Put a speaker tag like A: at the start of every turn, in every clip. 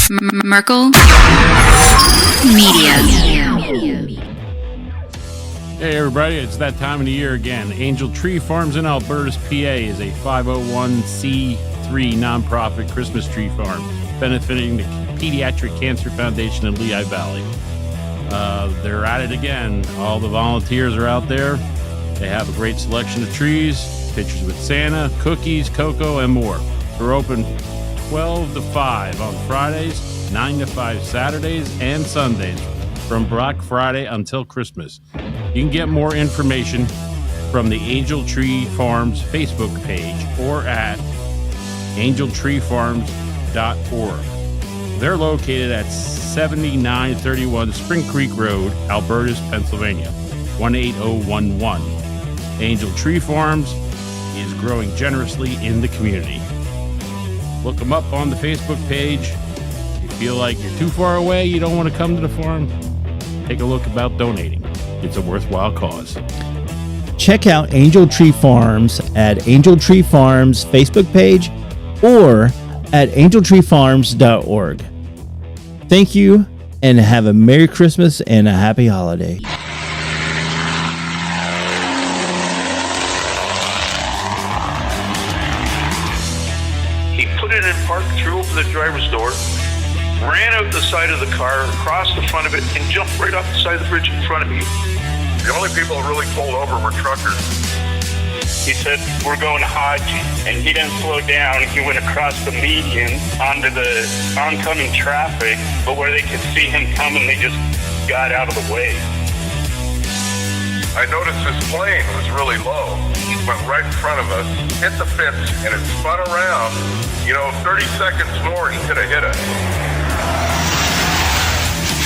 A: Merkel Media.
B: Hey everybody, it's that time of the year again. Angel Tree Farms in Alberta's PA is a 501c3 nonprofit Christmas tree farm benefiting the Pediatric Cancer Foundation in Lehigh Valley. They're at it again. All the volunteers are out there. They have a great selection of trees, pictures with Santa, cookies, cocoa, and more. They're open 12 to 5 on Fridays, 9 to 5 Saturdays and Sundays from Black Friday until Christmas. You can get more information from the Angel Tree Farms Facebook page or at angeltreefarms.org. They're located at 7931 Spring Creek Road, Alberta, Pennsylvania, 18011. Angel Tree Farms is growing generously in the community. Look them up on the Facebook page. If you feel like you're too far away, you don't want to come to the farm, take a look about donating. It's a worthwhile cause.
C: Check out Angel Tree Farms at Angel Tree Farms Facebook page or at angeltreefarms.org. Thank you and have a Merry Christmas and a Happy Holiday.
D: Threw open the driver's door, ran out the side of the car, across the front of it, and jumped right off the side of the bridge in front of me.
E: The only people that really pulled over were truckers.
F: He said, "We're going to Hodge," and he didn't slow down. He went across the median onto the oncoming traffic, but where they could see him coming, they just got out of the way.
E: I noticed this plane was really low. It went right in front of us, hit the fence, and it spun around. 30 seconds more, he could have hit us.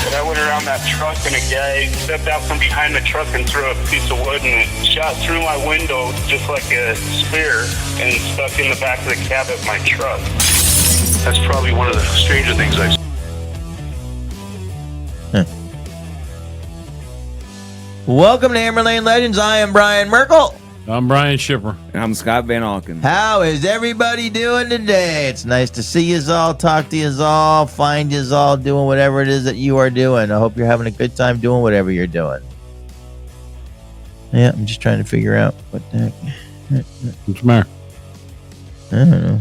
F: And I went around that truck, and a guy stepped out from behind the truck and threw a piece of wood, and it shot through my window just like a spear and stuck in the back of the cab of my truck.
D: That's probably one of the stranger things I've seen.
G: Welcome to Hammer Lane Legends. I am Brian Merkel.
B: I'm Brian Shipper.
H: And I'm Scott Van Alken.
G: How is everybody doing today? It's nice to see yous all, talk to yous all, find yous all doing whatever it is that you are doing. I hope you're having a good time doing whatever you're doing. Yeah, I'm just trying to figure out what the heck.
B: What's the matter?
G: I don't know.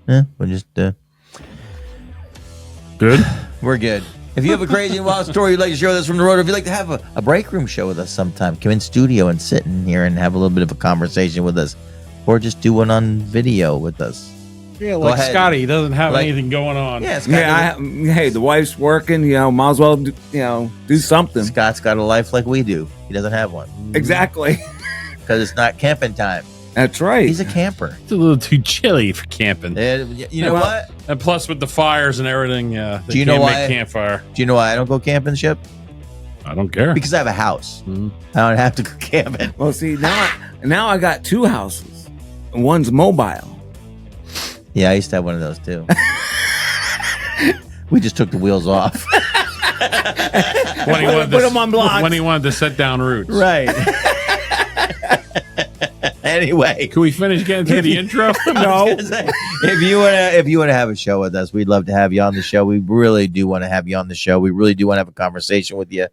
G: Yeah, we'll just...
B: Good?
G: We're good. If you have a crazy and wild story you'd like to share with us from the road, or if you'd like to have a break room show with us sometime, come in studio and sit in here and have a little bit of a conversation with us, or just do one on video with us.
B: Yeah, like Scotty, he doesn't have anything going on.
G: Yeah, Scotty,
H: hey, the wife's working, might as well, do something.
G: Scott's got a life like we do. He doesn't have one.
H: Exactly.
G: Because it's not camping time.
H: That's right.
G: He's a camper.
B: It's a little too chilly for camping.
G: You know what?
B: And plus with the fires and everything, they
G: do you know
B: can't
G: why?
B: make campfire.
G: Do you know why I don't go camping, Ship?
B: I don't care.
G: Because I have a house. Mm-hmm. I don't have to go camping.
H: Well, see, now I got two houses. And one's mobile.
G: Yeah, I used to have one of those too. We just took the wheels off.
B: When he wanted
H: put them on blocks.
B: When he wanted to set down roots.
G: Right. Anyway,
B: can we finish getting to the intro?
G: No. If you want to have a show with us, we'd love to have you on the show. We really do want to have you on the show. We really do want to have a conversation with you.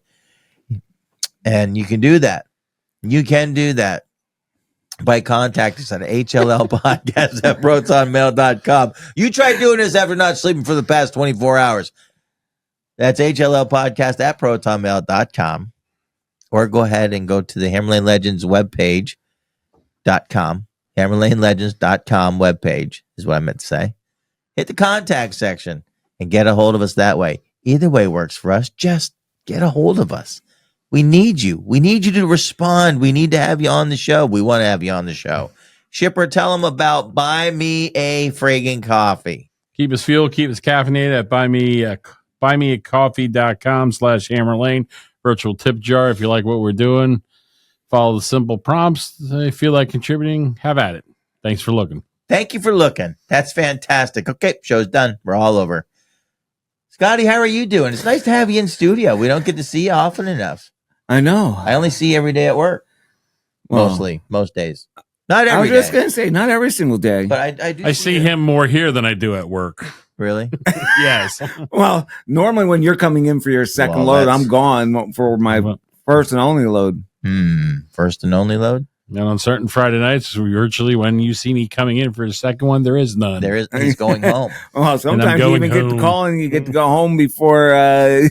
G: And you can do that. You can do that by contacting us at hllpodcast@protonmail.com. You try doing this after not sleeping for the past 24 hours. That's hllpodcast@protonmail.com. Or go ahead and go to the Hammer Lane Legends webpage. HammerLaneLegends.com webpage is what I meant to say. Hit the contact section and get a hold of us that way. Either way works for us. Just get a hold of us. We need you. We need you to respond. We need to have you on the show. We want to have you on the show. Shipper, tell them about Buy Me a Friggin' Coffee.
B: Keep us fueled, keep us caffeinated at buymeacoffee.com/HammerLane. Virtual tip jar if you like what we're doing. Follow the simple prompts. If you feel like contributing, have at it. Thanks for looking.
G: Thank you for looking. That's fantastic. Okay, show's done. We're all over. Scotty, how are you doing? It's nice to have you in studio. We don't get to see you often enough.
H: I know.
G: I only see you every day at work. Mostly, most days. Not every day.
H: I was just going to say, not every single day.
G: But I do
B: I see him more here than I do at work.
G: Really?
B: Yes.
H: Well, normally when you're coming in for your second
G: Well,
H: load,
G: that's-
H: I'm gone for my first and only load.
G: First and only load?
B: And on certain Friday nights, virtually when you see me coming in for a second one, there is none.
G: There is. He's going home.
H: Well, sometimes you
B: going
H: even get
B: home.
H: to call and you get to go home before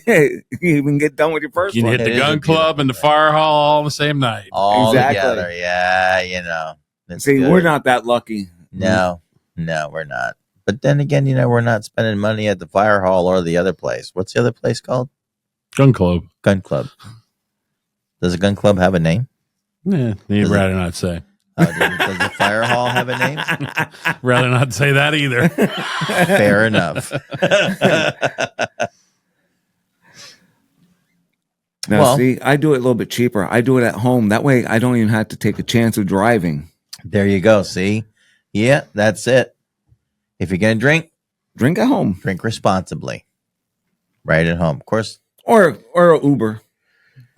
H: you even get done with your first
B: You can
H: one.
B: hit
G: It
B: the
G: is a
B: gun club and the
G: beautiful
B: fire hall all the same night.
G: All
H: Exactly.
G: together. Yeah, you know. It's
H: See,
G: good.
H: we're not that lucky.
G: No, we're not. But then again, you know, we're not spending money at the fire hall or the other place. What's the other place called?
B: Gun club.
G: Gun Club. Does a gun club have a name?
B: Yeah, you'd
G: Does it-
B: rather not say.
G: Does the fire hall have a name?
B: Rather not say that either.
G: Fair enough.
H: Now,
G: Well-
H: see, I do it a little bit cheaper. I do it at home. That way I don't even have to take a chance of driving.
G: There you go. See? Yeah, that's it. If you're going to
H: Drink at home.
G: drink responsibly. Right at home. Of course.
H: Or Uber.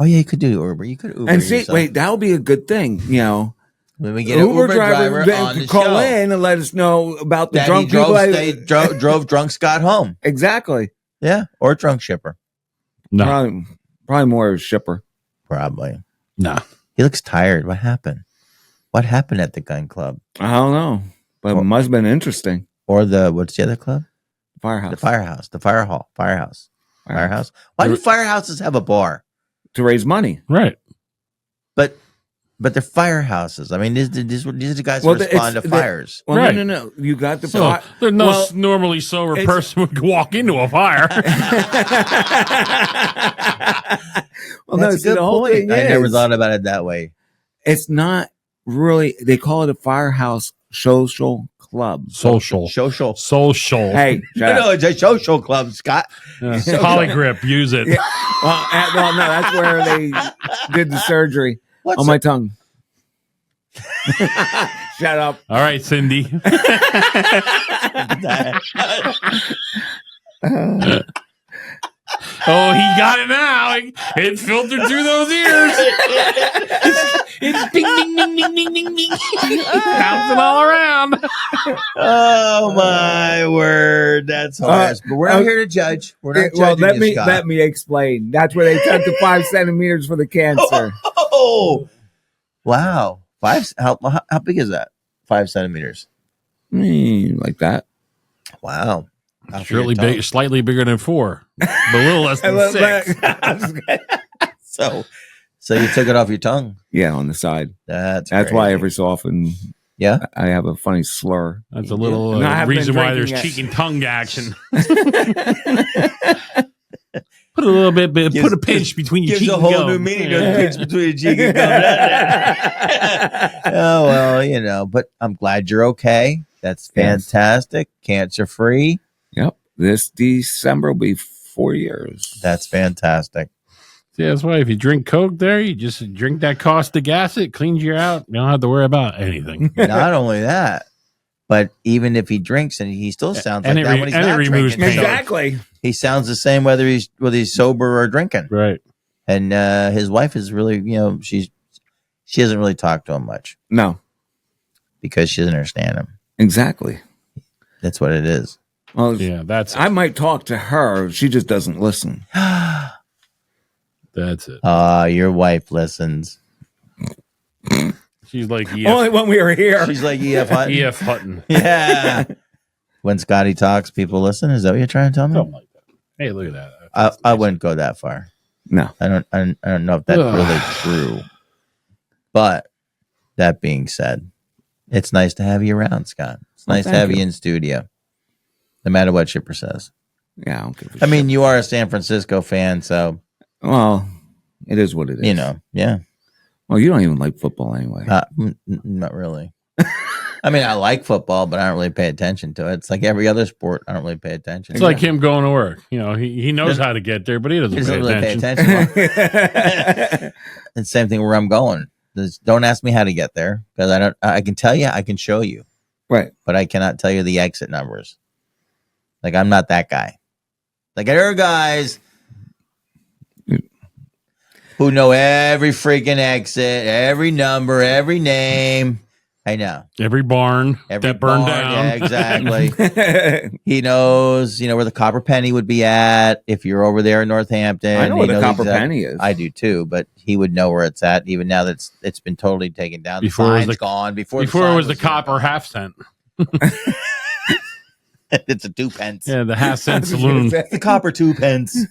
G: Oh, yeah, you could do Uber. You could Uber
H: And see,
G: yourself.
H: wait, that would be a good thing. You know,
G: When we get an Uber driver on the
H: could call
G: show.
H: in and let us know about the
G: That
H: drunk
G: he drove,
H: people.
G: drove drunk Scott home.
H: Exactly.
G: Yeah, or drunk shipper.
B: No.
H: Probably more of a shipper.
G: Probably.
B: No.
G: He looks tired. What happened? What happened at the gun club?
H: I don't know, but it must have been interesting.
G: Or what's the other club?
H: Firehouse.
G: The firehouse. The fire hall. Firehouse. Firehouse. Why do firehouses have a bar?
H: To raise money.
B: Right.
G: But they're firehouses. I mean, these are the guys who
H: Well,
G: respond to fires.
H: Well,
B: Right.
H: no. You got the
B: So there's no
H: well,
B: normally sober
H: it's-
B: person would walk into a fire.
H: well,
G: That's a
H: see,
G: good
H: the whole
G: point.
H: thing
G: I never
H: is,
G: thought about it that way.
H: it's not really. They call it a firehouse social club.
B: Social.
G: Social.
B: Social.
H: Hey, shut up.
G: No, it's a social club, Scott.
B: Polygrip. Use it.
H: Yeah. Well, no, that's where they did the surgery
G: What's
H: on my tongue. Shut up.
B: All right, Cindy. Oh, he got it now. It filtered through those ears. It's ding, ding, ding, ding, ding, ding, ding. Bouncing all around.
G: Oh my word, that's hilarious. But we're not here to judge. We're not
H: Well,
G: judging you, Scott.
H: let me explain. That's where they took the 5 centimeters for the cancer.
G: Oh, wow! How big is that? 5 centimeters.
H: Like that.
G: Wow. Not for
B: Surely
G: your tongue.
B: big, slightly bigger than 4, but a little less than 6.
G: So you took it off your tongue.
H: Yeah, on the side.
G: That's
H: why
G: crazy.
H: every so often
G: Yeah.
H: I have a funny slur.
B: That's a little
H: And I haven't
B: reason
H: been
B: why there's
H: drinking
B: cheek and tongue action. Put a little bit, put a pinch between your
G: Gives
B: cheek
G: a
B: and
G: whole
B: gum.
G: new meaning to the pinch between your cheek and gum. Oh well, you know. But I'm glad you're okay. That's fantastic. Cancer free.
H: Yep. This December will be 4 years.
G: That's fantastic.
B: Yeah, that's why if you drink Coke there, you just drink that caustic acid, it cleans you out. You don't have to worry about anything.
G: Not only that, but even if he drinks and he still sounds like
B: And it
G: that
B: re-
G: when he's
B: and it
G: not
B: removes
G: drinking.
B: pain.
H: Exactly.
G: He sounds the same whether he's sober or drinking.
B: Right.
G: And his wife is really, you know, she doesn't really talk to him much
H: No.
G: because she doesn't understand him.
H: Exactly.
G: That's what it is.
H: Well,
B: Yeah, that's
H: I might talk to her. She just doesn't listen.
B: that's it.
G: Your wife listens.
B: She's like
H: Only when we were here.
G: She's like E.F. Hutton.
B: E.F. Hutton.
G: Yeah. When Scotty talks, people listen. Is that what you're trying to tell me?
B: Something like that. Hey, look at that.
G: I wouldn't go that far.
H: No.
G: I don't know if that's
B: Ugh.
G: really true. But that being said, it's nice to have you around, Scott. It's nice to
H: thank
G: have you
H: you.
G: in studio. No matter what Shipper says.
H: Yeah, I don't give a
G: I mean, you are a San Francisco fan, so
H: well, it is what it is.
G: you know, yeah.
H: Well, you don't even like football anyway.
G: Not really. I mean, I like football, but I don't really pay attention to it. It's like every other sport. I don't really pay attention.
B: It's like him going to work. You know, he knows how to get there, but he doesn't,
G: He doesn't
B: pay
G: really pay
B: attention.
G: attention. And same thing where I'm going. Don't ask me how to get there because I don't. I can tell you, I can show you,
H: Right.
G: but I cannot tell you the exit numbers. Like I'm not that guy. Like there are guys who know every freaking exit, every number, every name, I know.
B: Every barn that burned down.
G: Yeah, exactly. He knows, where the Copper Penny would be at if you're over there in Northampton.
H: I know where the Copper Penny is.
G: I do too, but he would know where it's at, even now that it's been totally taken down.
B: Before
G: the
B: it was
G: sign's
B: the,
G: gone. Before
B: it was the copper half cent.
G: It's a 2 pence.
B: Yeah, the half cent saloon.
G: The copper 2 pence.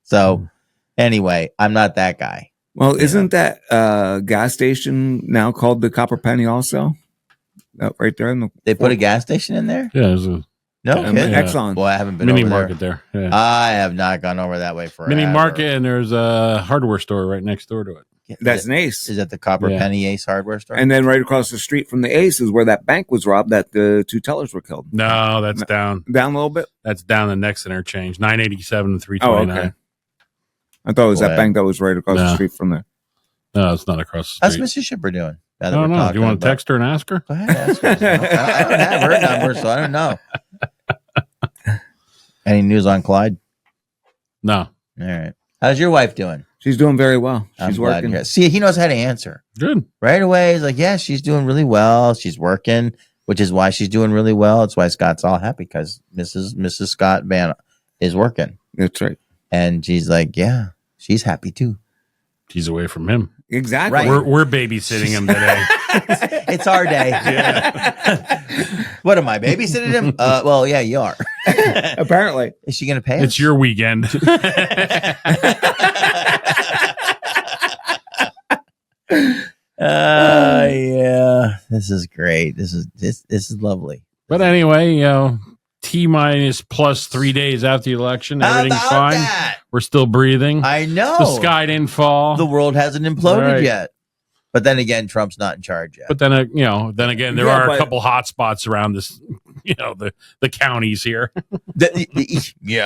G: So, anyway, I'm not that guy.
H: Well, isn't that gas station now called the Copper Penny also? Right there in the
G: They put a gas station in there?
B: Yeah, there's a
G: No, kidding.
H: Exxon.
G: Boy, I haven't been
B: mini
G: over
B: market
G: there.
B: there. Yeah.
G: I have not gone over that way for
B: Mini market, and there's a hardware store right next door to it.
H: That's an Ace.
G: Is that the Copper Penny Ace hardware store?
H: And then right across the street from the Ace is where that bank was robbed that the 2 tellers were killed.
B: No, that's down.
H: Down a little bit?
B: That's down the next interchange, 987 and 329.
H: Oh, okay. I thought it was that bank that was right across the street from there.
B: No, it's not across the street.
G: How's Mrs. Shipper doing?
B: I don't know. Do you want to text her and ask her?
G: Go ahead, ask her. I don't have her number, so I don't know. Any news on Clyde?
B: No.
G: All right. How's your wife doing?
H: She's doing very well. She's working.
G: See, he knows how to answer.
B: Good.
G: Right away, he's like, yeah, she's doing really well. She's working, which is why she's doing really well. It's why Scott's all happy, because Mrs. Scott Van is working.
H: That's right.
G: And she's like, yeah, she's happy too.
B: She's away from him.
H: Exactly.
G: Right.
B: We're babysitting him today.
G: It's our day. Yeah. What am I, babysitting him? Well, yeah, you are.
H: Apparently.
G: Is she going to pay us?
B: It's your weekend.
G: Yeah. This is great. This is lovely.
B: But anyway, T-minus plus 3 days after the election, everything's fine.
G: That?
B: We're still breathing.
G: I know.
B: The sky didn't fall.
G: The world hasn't imploded yet. But then again, Trump's not in charge yet.
B: But then, then again, there are a couple hot spots around this, the counties here.
G: They're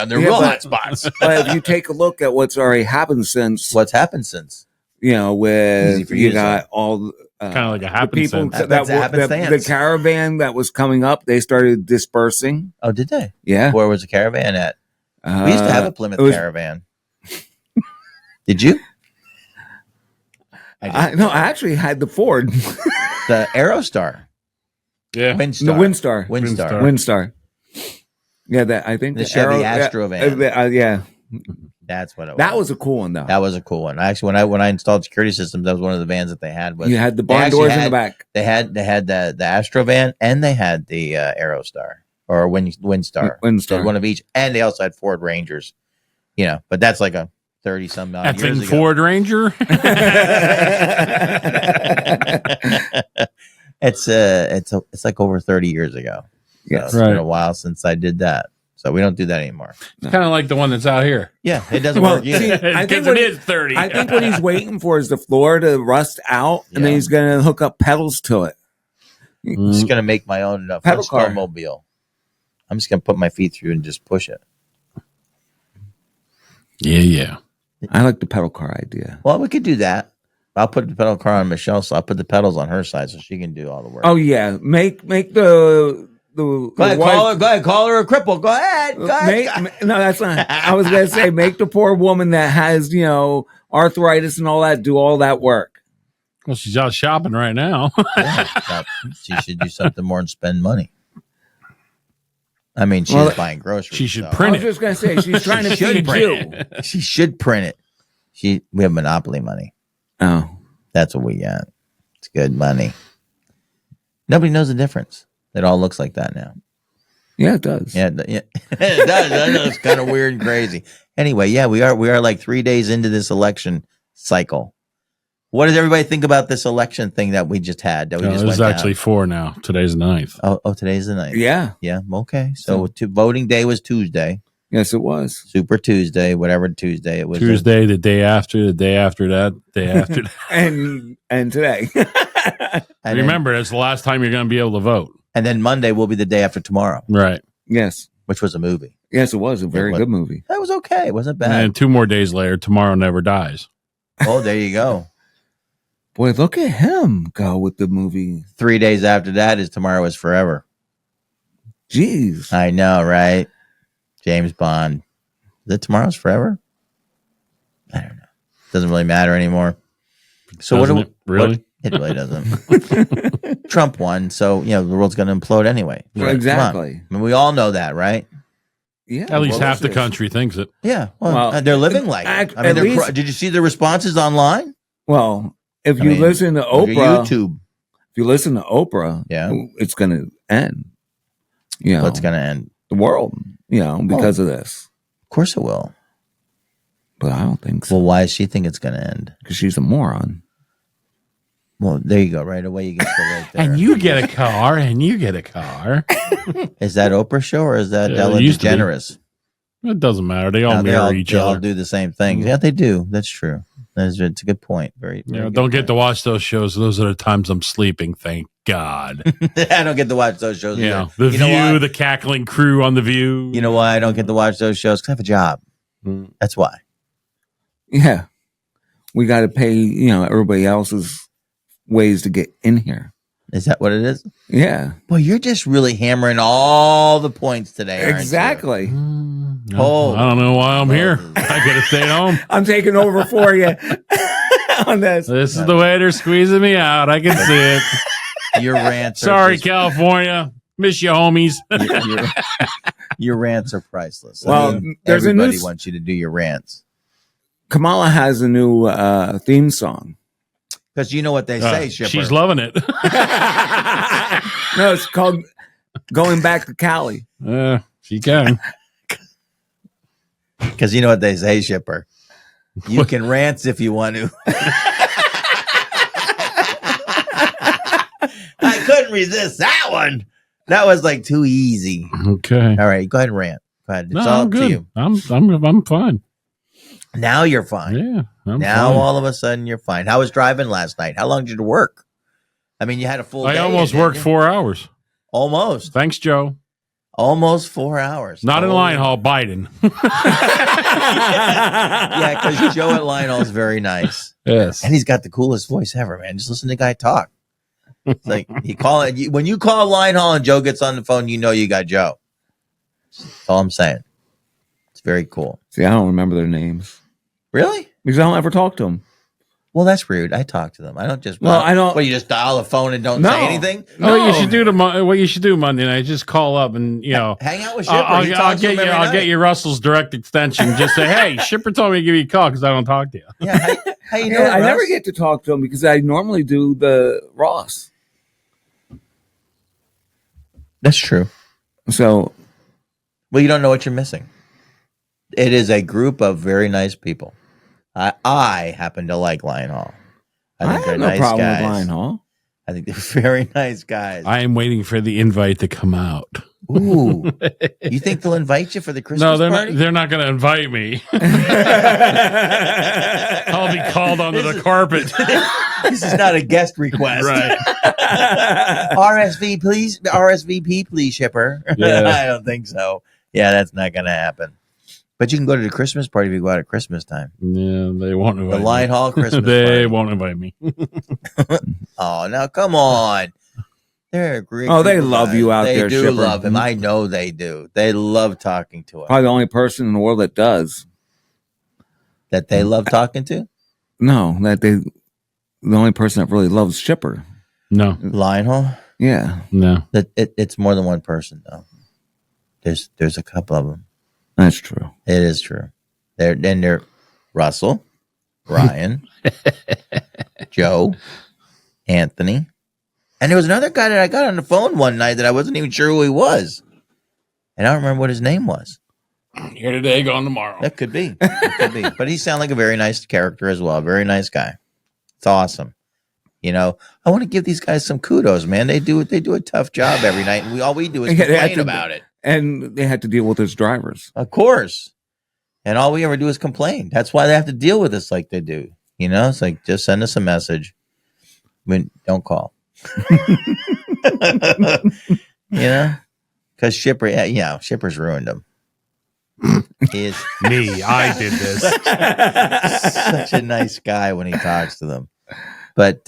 G: real hot spots.
H: But if you take a look at what's already happened since,
G: What's happened since?
H: with
G: you
H: got all
B: kind of like a
H: people
B: happenstance.
H: the caravan that was coming up, they started dispersing.
G: Oh, did they?
H: Yeah.
G: Where was the caravan at? We used to have a Plymouth caravan. Did you?
H: I actually had the Ford.
G: The Aerostar.
B: Yeah.
G: Windstar.
H: The Windstar. Yeah, that I think
G: the Chevy Astrovan.
H: Yeah.
G: That's what it was.
H: That was a cool one, though.
G: That was a cool one. Actually, when I installed security systems, that was one of the vans that they had.
H: You had the barn doors in the back.
G: They had the Astrovan, and they had the Aerostar or Windstar.
H: Windstar.
G: One of each, and they also had Ford Rangers. But that's like a 30-some odd years ago.
B: Ford Ranger.
G: It's like over 30 years ago.
H: Yes,
G: it's been a while since I did that. So we don't do that anymore.
B: It's kind of like the one that's out here.
G: Yeah, it doesn't work either.
B: Because it is 30.
H: I think what he's waiting for is the floor to rust out, and then he's going to hook up pedals to it.
G: I'm just going to make my own
H: pedal car
G: mobile. I'm just going to put my feet through and just push it.
B: Yeah.
H: I like the pedal car idea.
G: Well, we could do that. I'll put the pedal car on Michelle, so I'll put the pedals on her side so she can do all the work.
H: Oh yeah, make the
G: go ahead, call her a cripple. Go ahead.
H: No, that's not. I was gonna say make the poor woman that has arthritis and all that do all that work.
B: Well, she's out shopping right now.
G: She should do something more and spend money. I mean, she's buying groceries.
B: She should print it.
H: I was just gonna say she's trying to feed you.
G: She should print it. We have monopoly money.
H: Oh,
G: that's what we got. It's good money. Nobody knows the difference. It all looks like that now.
H: Yeah, it does.
G: Yeah, it does. I know it's kind of weird and crazy. Anyway, yeah, we are like 3 days into this election cycle. What does everybody think about this election thing that we just had?
B: There's actually 4 now. Today's the 9th.
G: Oh, today's the 9th.
H: Yeah.
G: Yeah. Okay. So voting day was Tuesday.
H: Yes, it was.
G: Super Tuesday, whatever Tuesday it was.
B: Tuesday, the day after that, day after that.
H: and today.
G: And
B: remember, it's the last time you're going to be able to vote.
G: And then Monday will be the day after tomorrow.
B: Right.
H: Yes.
G: Which was a movie.
H: Yes, it was a very good movie.
G: That was okay. It wasn't bad.
B: And 2 more days later, Tomorrow Never Dies.
G: Oh, there you go.
H: Boy, look at him go with the movie.
G: 3 days after that is Tomorrow is Forever.
H: Jeez.
G: I know, right? James Bond. Is it Tomorrow's Forever? I don't know. Doesn't really matter anymore. So
B: Doesn't it? Really?
G: It really doesn't. Trump won, so the world's going to implode anyway.
H: Well,
G: Come on.
H: exactly.
G: I mean, we all know that, right?
H: Yeah.
B: At least
H: well,
B: half the
H: this is-
B: country thinks it.
G: Yeah.
H: Well,
G: They're living like it. I mean,
H: at least-
G: did you see the responses online?
H: Well, if
G: I
H: you
G: mean,
H: listen to
G: look at
H: Oprah,
G: YouTube.
H: if you listen to Oprah,
G: Yeah.
H: it's going to end.
G: What's going to end?
H: The world, because of this.
G: Of course it will.
H: But I don't think so.
G: Well, why does she think it's going to end?
H: Because she's a moron.
G: Well, there you go. Right away, you get the right there.
B: And you get a car, and you get a car.
G: Is that Oprah show or is that
B: Yeah, it
G: Ellen
B: used to be.
G: DeGeneres?
B: It doesn't matter. They all
G: No,
B: mirror each
G: they all
B: other.
G: do the same things. Yeah, they do. That's true. It's a good point. Very good
B: Don't get
G: point.
B: to watch those shows. Those are the times I'm sleeping. Thank God.
G: I don't get to watch those shows.
B: Yeah,
G: either.
B: The
G: You know
B: View,
G: why?
B: the cackling crew on The View.
G: You know why I don't get to watch those shows? Because I have a job.
B: Mm.
G: That's why.
H: Yeah. We got to pay, everybody else's ways to get in here.
G: Is that what it is?
H: Yeah.
G: Well, you're just really hammering all the points today. aren't you?
H: Exactly.
G: Oh.
B: I don't know why I'm here. I could have stayed home.
H: I'm taking over for you on this.
B: This is the way they're squeezing me out. I can see it.
G: Your rants.
B: Sorry,
G: are just,
B: California. Miss you, homies.
G: your rants are priceless.
H: Well, there's a new
G: everybody wants you to do your rants
H: Kamala has a new theme song.
G: because you know what they say. Shipper.
B: She's loving it.
H: No, it's called Going Back to Cali.
B: She can.
G: Because you know what they say, Shipper. You can rant if you want to. I couldn't resist that one. That was like too easy.
B: Okay.
G: All right, go ahead and rant. Go ahead. It's
B: No,
G: all
B: I'm
G: up to
B: good.
G: you.
B: I'm fine.
G: Now you're fine.
B: Yeah.
G: Now
B: fine.
G: all of a sudden you're fine. How was driving last night? How long did you work? I mean, you had a full day.
B: I almost
G: didn't
B: worked
G: you?
B: 4 hours.
G: Almost.
B: Thanks, Joe.
G: Almost 4 hours.
B: Not in
G: Oh.
B: line hall, Biden.
G: Yeah, because Joe at Lionel's very nice.
B: Yes.
G: And he's got the coolest voice ever, man. Just listen to the guy talk. It's like when you call Lion Hall and Joe gets on the phone, you know you got Joe. That's all I'm saying. It's very cool.
H: See, I don't remember their names
G: Really?
H: because I don't ever talk to them.
G: Well, that's rude. I talk to them. I don't just.
H: Well, I don't-
G: Well, you just dial the phone and don't
H: No.
G: say anything.
B: What you should do Monday night? Just call up and
G: Hang out with Shipper.
B: I'll,
G: He
B: I'll
G: talks to
B: get
G: him
B: you.
G: every
B: I'll
G: night.
B: get you Russell's direct extension. Just say, hey, Shipper told me to give you a call because I don't talk to you.
G: Yeah. How you doing?
H: Yeah, I never
G: Russ?
H: get to talk to them because I normally do the Ross.
G: That's true.
H: So
G: Well, you don't know what you're missing. It is a group of very nice people. I happen to like Lion Hall.
H: I
G: think
H: have
G: they're
H: no
G: nice
H: problem
G: guys.
H: with Lion Hall.
G: I think they're very nice guys.
B: I am waiting for the invite to come out.
G: Ooh, you think they'll invite you for the Christmas
B: No, they're
G: party?
B: not. They're not going to invite me. I'll be called onto the carpet.
G: This is not a guest request.
B: Right.
G: RSVP, please, Shipper.
B: Yeah.
G: I don't think so. Yeah, that's not going to happen. But you can go to the Christmas party if you go out at Christmas time.
B: Yeah, they won't invite
G: The Lion
B: me.
G: Hall Christmas
B: They
G: party.
B: won't invite me.
G: Oh, now come on. They're a great.
H: Oh, they
G: group of
H: love
G: guys.
H: you out
G: they
H: there,
G: do
H: Shipper.
G: love him. I know they do. They love talking to him.
H: Probably the only person in the world that does.
G: That they love talking to?
H: No, the only person that really loves Shipper.
B: No,
G: Lion Hall?
H: Yeah,
B: no.
G: It's more than one person, though. There's a couple of them.
H: that's true.
G: It is true. They're Russell, Ryan, Joe, Anthony. And there was another guy that I got on the phone one night that I wasn't even sure who he was. And I don't remember what his name was.
B: Here today, gone tomorrow.
G: That could be. It could be. But he sounded like a very nice character as well. Very nice guy. It's awesome. You know, I want to give these guys some kudos, man. They do a tough job every night, and all we do is
H: Yeah, they have
G: complain
H: to-
G: about it.
H: And they had to deal with his drivers.
G: Of course. And all we ever do is complain. That's why they have to deal with us like they do. You know, it's like just send us a message. Don't call. You know? Because Shipper's ruined them. He is
B: Me, I did this.
G: such a nice guy when he talks to them. But,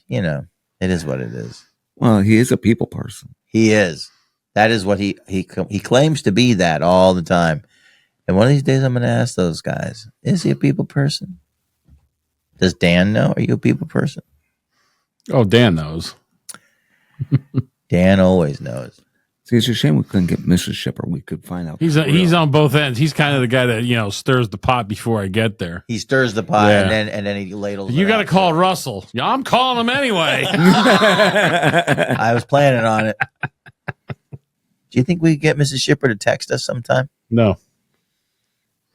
G: you know, it is what it is.
H: Well, he is a people person.
G: He is. That is what he claims to be that all the time. And one of these days I'm going to ask those guys, is he a people person? Does Dan know? Are you a people person?
B: Oh, Dan knows.
G: Dan always knows.
H: See, it's a shame we couldn't get Mrs. Shipper. We could find out.
B: He's on both ends. He's kind of the guy that stirs the pot before I get there.
G: He stirs the pot
B: Yeah.
G: and then he ladles.
B: You
G: it
B: got to
G: out.
B: call Russell. Yeah, I'm calling him anyway.
G: I was planning on it. Do you think we could get Mrs. Shipper to text us sometime?
B: No.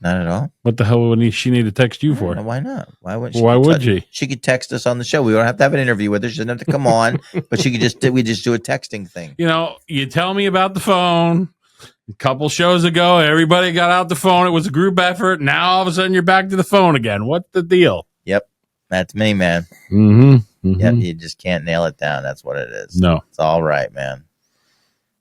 G: Not at all.
B: What the hell would she need to text you for?
G: Why not? Why would she?
B: Why would she?
G: She could text us on the show. We don't have to have an interview with her. She doesn't have to come on, but she could just do a texting thing.
B: You tell me about the phone. A couple shows ago, everybody got out the phone. It was a group effort. Now all of a sudden you're back to the phone again. What's the deal?
G: Yep. That's me, man.
B: Mm-hmm.
G: Yep. You just can't nail it down. That's what it is.
B: No.
G: It's all right, man.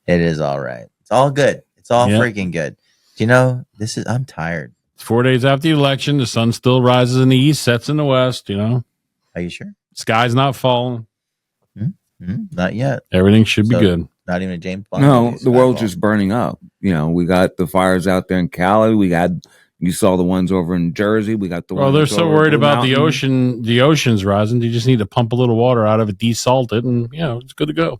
G: It is all right. It's all good. It's all freaking good. Do you know, I'm tired.
B: It's 4 days after the election. The sun still rises in the east, sets in the west,
G: Are you sure?
B: Sky's not falling.
G: Not yet.
B: Everything should be good.
G: Not even a James Bond.
H: No, the world's just burning up. We got the fires out there in Cali. You saw the ones over in Jersey. We got the ones.
B: Well, they're so worried about
H: Mountain.
B: the ocean. The ocean's rising. You just need to pump a little water out of it, desalt it, and it's good to go.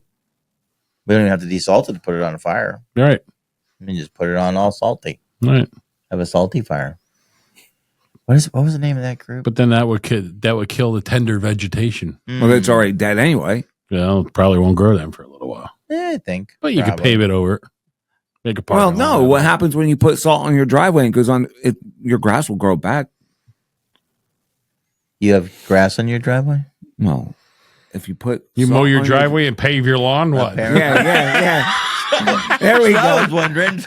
G: We don't even have to desalt it to put it on a fire.
B: Right.
G: You just put it on all salty.
B: Right.
G: Have a salty fire. What was the name of that group?
B: But then that would kill the tender vegetation.
H: Well, it's already dead anyway.
B: Probably won't grow them for a little while.
G: I think.
B: But you could pave it over it. Make a park.
H: Well, no. What happens when you put salt on your driveway and it goes on? Your grass will grow back.
G: You have grass on your driveway?
H: Well, if you put
B: mow your driveway and pave your lawn, what?
H: Yeah. There we go.
G: I was wondering.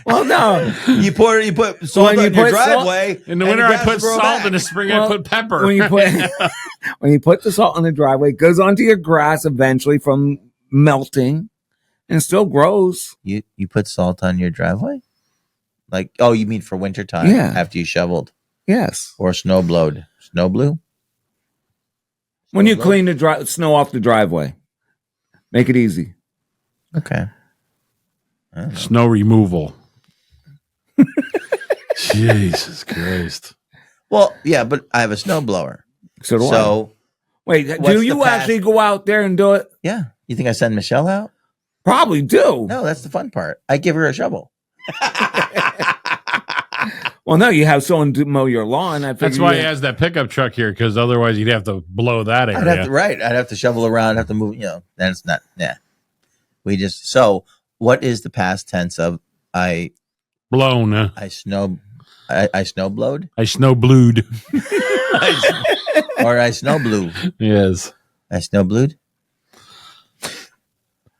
H: Well, no.
G: You put salt on your driveway.
B: In the winter, I put salt. In the spring, I put pepper.
H: When you put the salt on the driveway, it goes onto your grass eventually from melting, and it still grows.
G: You put salt on your driveway? You mean for wintertime?
H: Yeah.
G: After you shoveled?
H: Yes.
G: Or snow blowed? Snow blew?
H: When you clean the snow off the driveway, make it easy.
G: Okay.
B: Snow removal. Jesus Christ.
G: Well, yeah, but I have a snow blower.
H: So do I. Wait, do you actually go out there and do it?
G: Yeah. You think I send Michelle out?
H: Probably do.
G: No, that's the fun part. I give her a shovel.
H: Well, no, you have someone to mow your lawn.
B: That's why he has that pickup truck here, because otherwise you'd have to blow that area.
G: I'd have to shovel around, I'd have to move, then it's not, what is the past tense of
B: blown?
G: I snow blowed?
B: I snow blued.
G: Or I snow blew.
B: Yes.
G: I snow blued?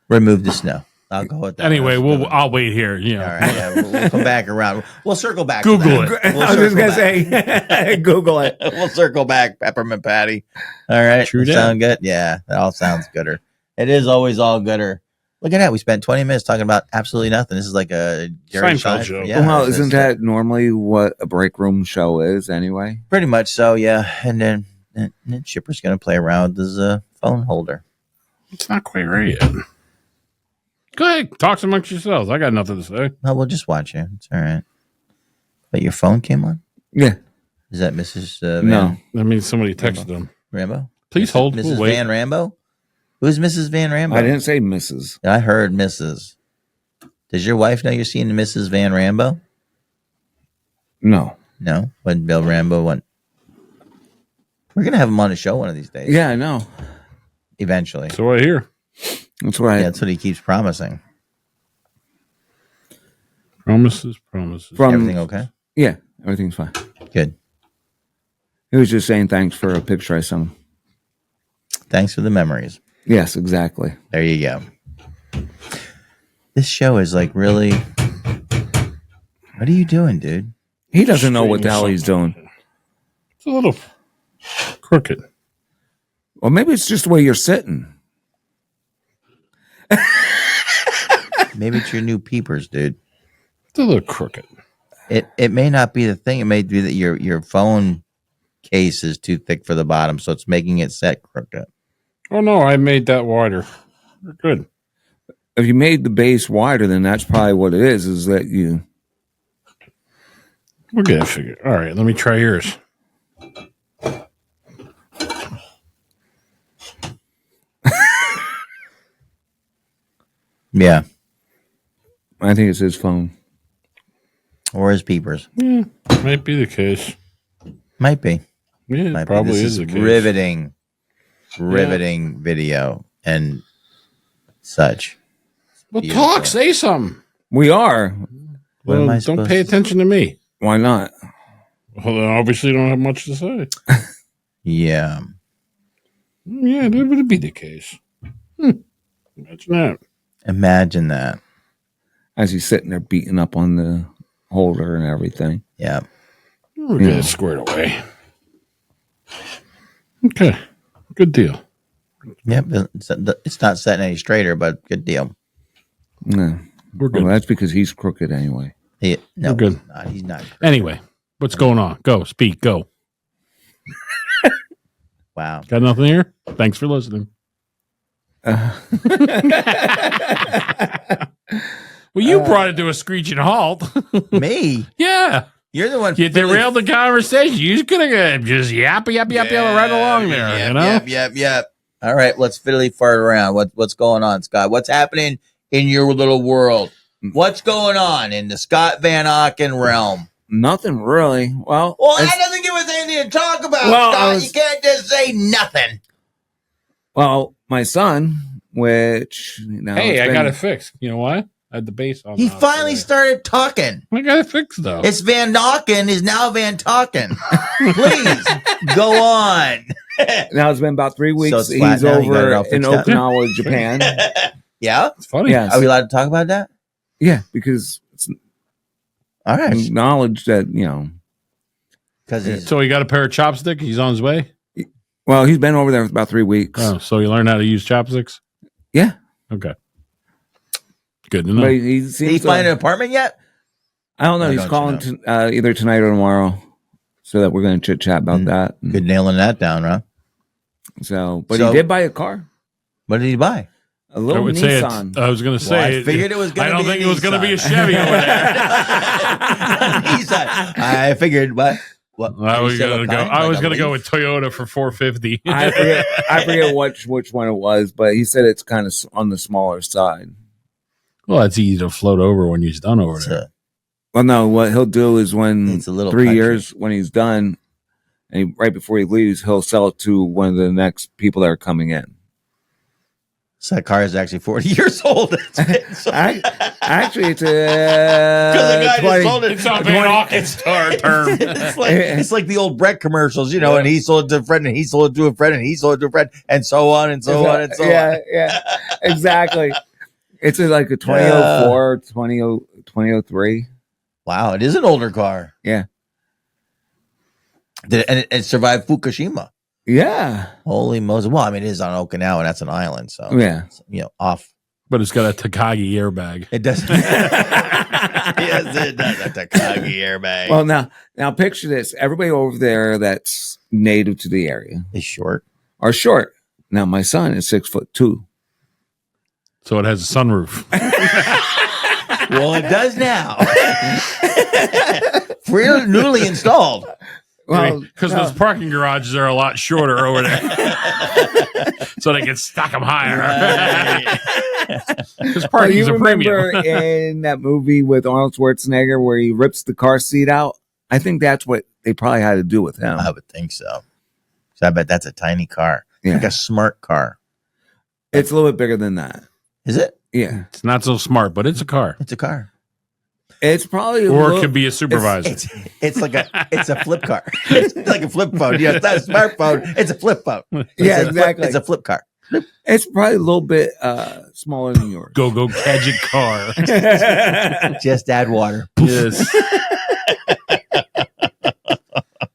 G: Remove the snow. I'll go with that.
B: Anyway, I'll wait here.
G: All right, yeah, we'll come back around. We'll circle back.
B: Google it.
H: I was just going to say, Google it.
G: We'll circle back, Peppermint Patty. All right.
B: True.
G: Sound good? Yeah, that all sounds gooder. It is always all gooder. Look at that. We spent 20 minutes talking about absolutely nothing. This is like a Jerry
B: Seinfeld show.
G: Yeah,
H: well, isn't that normally what a break room show is anyway?
G: Pretty much so, yeah. And then Chipper's going to play around with his phone holder.
B: It's not quite right yet. Go ahead. Talk amongst yourselves. I got nothing to say.
G: No, we'll just watch you. It's all right. But your phone came on?
H: Yeah.
G: Is that Mrs. Van?
H: No.
B: I mean, somebody texted them.
G: Rambo?
B: Please hold.
G: Mrs.
B: We'll wait.
G: Van Rambo? Who's Mrs. Van Rambo?
H: I didn't say Mrs.
G: I heard Mrs. Does your wife know you're seeing Mrs. Van Rambo?
H: No.
G: No? When Bill Rambo went. We're going to have him on the show one of these days.
H: Yeah, I know.
G: Eventually.
B: So I hear.
H: That's right.
G: Yeah, that's what he keeps promising.
B: Promises.
G: Everything okay?
H: Yeah, everything's fine.
G: Good.
H: He was just saying thanks for a picture I sent him.
G: Thanks for the memories.
H: Yes, exactly.
G: There you go. This show is like really. What are you doing, dude?
H: He doesn't know what the hell he's doing.
B: It's a little crooked.
H: Or maybe it's just the way you're sitting.
G: Maybe it's your new peepers, dude.
B: It's a little crooked.
G: It may not be the thing. It may be that your phone case is too thick for the bottom, so it's making it set crooked.
B: Oh no, I made that wider. We're good.
H: If you made the base wider, then that's probably what it is. Is that you?
B: We're gonna figure. All right, let me try yours.
G: Yeah.
H: I think it's his phone.
G: Or his peepers.
B: Might be the case.
G: Might be.
B: Yeah, it
G: Might
B: probably
G: be. This
B: is the case.
G: Riveting video and such.
B: Well,
G: Beautiful.
B: talk, say something.
H: We are.
G: What am I
B: Don't
G: supposed
B: pay
G: to-
B: attention to me.
H: Why not?
B: Well, then obviously you don't have much to say.
G: Yeah.
B: Yeah, that would be the case. Imagine that.
G: Imagine that.
H: As he's sitting there beating up on the holder and everything.
G: Yeah.
B: We'll get it squared away. Okay. Good deal.
G: Yep. It's not setting any straighter, but good deal.
H: No.
B: We're good.
H: Well, that's because he's crooked anyway.
G: No,
B: We're good.
G: He's not.
B: Anyway, what's going on? Go. Speak. Go.
G: Wow.
B: Got nothing here? Thanks for listening. Well, you brought it to a screeching halt.
G: Me?
B: Yeah.
G: You're the one.
B: You derailed the conversation. You just could have just yap right along there.
G: Yep,
B: you know?
G: Yep. All right, let's fiddly fart around. What's going on, Scott? What's happening in your little world? What's going on in the Scott Van Auken realm?
H: Nothing really. Well,
G: that doesn't give us anything to talk about,
H: Well,
G: Scott. You can't just say nothing.
H: Well, my son, which
B: Hey, I got it fixed. You know why? I had the bass on.
G: He finally started talking.
B: I got it fixed, though.
G: It's Van Auken is now Van Talken. Please go on.
H: Now it's been about 3 weeks.
G: So it's flat
H: He's
G: now, you got it
H: over
G: all
H: in
G: fixed up?
H: Okinawa, Japan.
G: Yeah?
B: It's funny.
H: Yes.
G: Are we allowed to talk about that?
H: Yeah, because it's
G: All right.
H: acknowledged that,
G: Because
B: So he got a pair of chopsticks. He's on his way.
H: well, he's been over there for about 3 weeks.
B: Oh, so he learned how to use chopsticks.
H: Yeah.
B: Okay. Good to know.
H: But he
G: did
H: seems
G: he
H: to-
G: find an apartment yet?
H: I don't know.
G: Or
H: He's
G: don't
H: calling
G: you
H: either tonight or tomorrow so that we're going to chit chat about that.
G: Good nailing that down, huh?
H: So, but
G: So-
H: he did buy a car.
G: What did he buy?
H: A
B: I
H: little
B: would say
H: Nissan.
B: I was going to
G: Well,
B: say.
G: I figured it was going
B: I
G: to be
B: don't think it was going to be a
G: Nissan.
B: Chevy over there.
G: I figured what?
B: I was
G: you say
B: going to
G: what
B: go.
G: kind?
B: I
G: Like
B: was
G: a
B: going to go
G: Leaf?
B: with Toyota for $450.
H: I forget which one it was, but he said it's kind of on the smaller side.
B: Well, it's easy to float over when he's done over
G: It's
B: there.
G: a-
H: Well, no, what he'll do is when
G: It's a little
H: 3
G: country.
H: years when he's done, and right before he leaves, he'll sell it to one of the next people that are coming in.
G: So that car is actually 40 years old.
H: Actually, it's
G: Because the guy
H: 20.
G: just sold it.
B: It's not Van Auken's term.
G: it's like the old Breck commercials, and he sold it to a friend, and he sold it to a friend, and he sold it to a friend, and so on and so on and so on.
H: Yeah, exactly. It's like a 2004, 2003.
G: Wow, it is an older car.
H: Yeah.
G: And it survived Fukushima.
H: Yeah.
G: Holy Moses. Well, I mean, it is on Okinawa. That's an island. So,
H: Yeah.
G: off.
B: But it's got a Takagi airbag.
G: It does. Yes, it does. A Takagi airbag.
H: Well, now picture this. Everybody over there that's native to the area
G: It's short.
H: are short. Now, my son is 6'2".
B: So it has a sunroof.
G: Well, it does now. For newly installed.
H: Well,
B: Because
H: no.
B: those parking garages are a lot shorter over there. So they can stock them higher. Because
H: Well,
B: parking
H: you
B: is a
H: remember
B: premium.
H: in that movie with Arnold Schwarzenegger where he rips the car seat out? I think that's what they probably had to do with him.
G: I would think so. So I bet that's a tiny car.
H: Yeah.
G: Like a smart car.
H: It's a little bit bigger than that.
G: Is it?
H: Yeah.
B: It's not so smart, but it's a car.
G: It's a car.
H: It's probably
B: Or it could be a supervisor.
G: It's like it's a flip car. It's like a flip phone. Yeah, it's not a smartphone. It's a flip phone.
H: Yeah,
G: It's a
H: exactly.
G: It's a flip car.
H: It's probably a little bit smaller than yours.
B: Go gadget car.
G: Just add water.
B: Yes.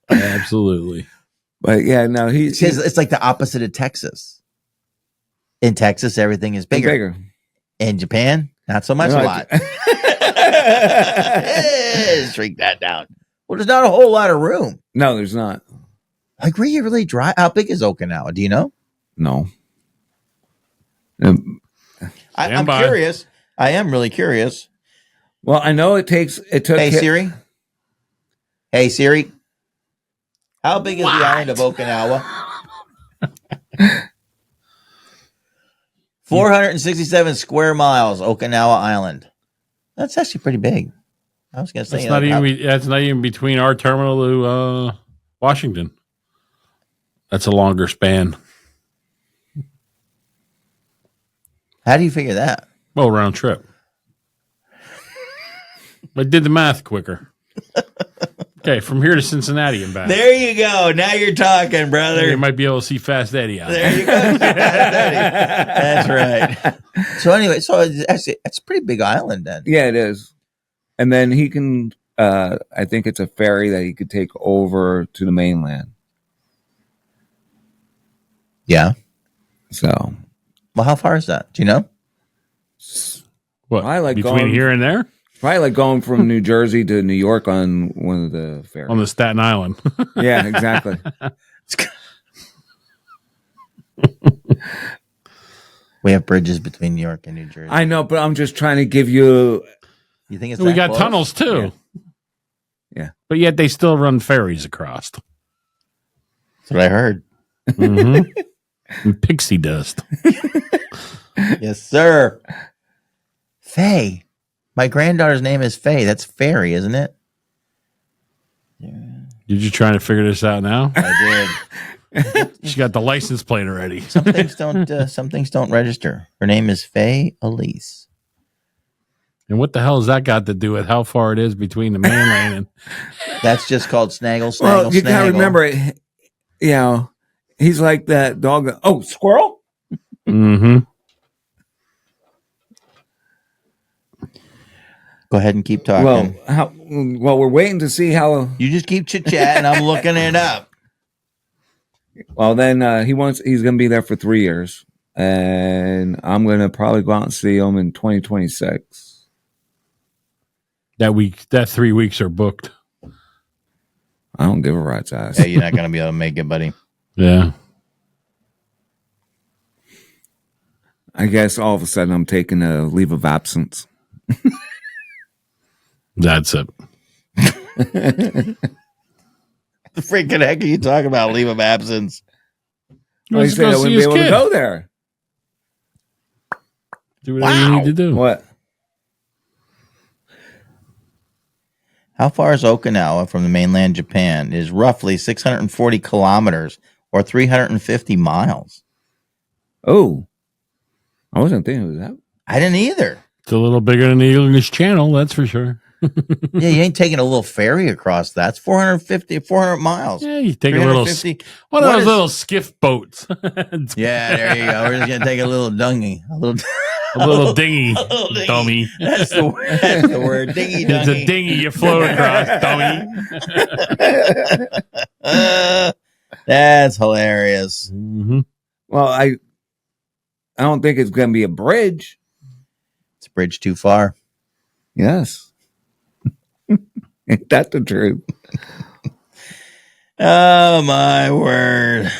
B: Absolutely.
H: But yeah, no,
G: It's like the opposite of Texas. In Texas, everything is bigger. In Japan, not so much.
H: No,
G: a lot. Shrink that down. Well, there's not a whole lot of room.
H: No, there's not.
G: Like, where you really drive? How big is Okinawa? Do you know?
H: No.
G: I'm
B: by.
G: curious. I am really curious.
H: Well, I know it took.
G: Hey, Siri. Hey, Siri. How big is the island of Okinawa? 467 square miles, Okinawa Island. That's actually pretty big. I was going to say
B: That's not even between our terminal to Washington. That's a longer span.
G: How do you figure that?
B: Well, round trip. I did the math quicker. Okay, from here to Cincinnati and back.
G: There you go. Now you're talking, brother.
B: You might be able to see Fast Eddie out
G: there. You go. That's right. So anyway, it's a pretty big island then.
H: Yeah, it is. And then he can, I think it's a ferry that he could take over to the mainland.
G: Yeah.
H: So.
G: Well, how far is that? Do you know?
B: What, between here and there?
H: Probably like going from New Jersey to New York on one of the ferries.
B: On the Staten Island.
H: Yeah, exactly.
G: We have bridges between New York and New Jersey.
H: I know, but I'm just trying to give you...
G: You think it's
B: We got
G: close?
B: tunnels, too.
H: Yeah.
B: But yet they still run ferries across.
G: That's what I heard.
B: Mm-hmm. And pixie dust.
G: Yes, sir. Faye. My granddaughter's name is Faye. That's fairy, isn't it?
B: Yeah. You're just trying to figure this out now?
G: I
B: did. She got the license plate already.
G: Some things don't register. Her name is Faye Elise.
B: And what the hell has that got to do with how far it is between the mainland and...
G: That's just called snaggle.
H: Well, you gotta remember, he's like that dog. Oh, squirrel?
B: Mm-hmm.
G: Go ahead and keep talking.
H: Well, we're waiting to see how...
G: You just keep chit-chatting. I'm looking it up.
H: Well, then he's going to be there for 3 years. And I'm going to probably go out and see him in 2026.
B: That 3 weeks are booked.
H: I don't give a rat's ass.
G: Yeah, you're not going to be able to make it, buddy.
B: Yeah.
H: I guess all of a sudden I'm taking a leave of absence.
B: That's it.
G: The freaking heck are you talking about? Leave of absence.
H: Well, he said I wouldn't be able to go there.
B: Do whatever you need to do.
H: What?
G: How far is Okinawa from the mainland Japan? It is roughly 640 kilometers or 350 miles.
H: Oh. I wasn't thinking it was that.
G: I didn't either.
B: It's a little bigger than the English Channel, that's for sure.
G: Yeah, you ain't taking a little ferry across that. It's 400 miles.
B: Yeah, you take a little one of those little skiff boats.
G: Yeah, there you go. We're just gonna take a little dinghy.
B: A little dinghy, dummy.
G: That's the word. Dinghy,
B: It's a dinghy you float across, dummy.
G: That's hilarious.
B: Mm-hmm.
H: Well, I don't think it's going to be a bridge.
G: It's a bridge too far.
H: Yes. Ain't that the truth?
G: Oh, my word.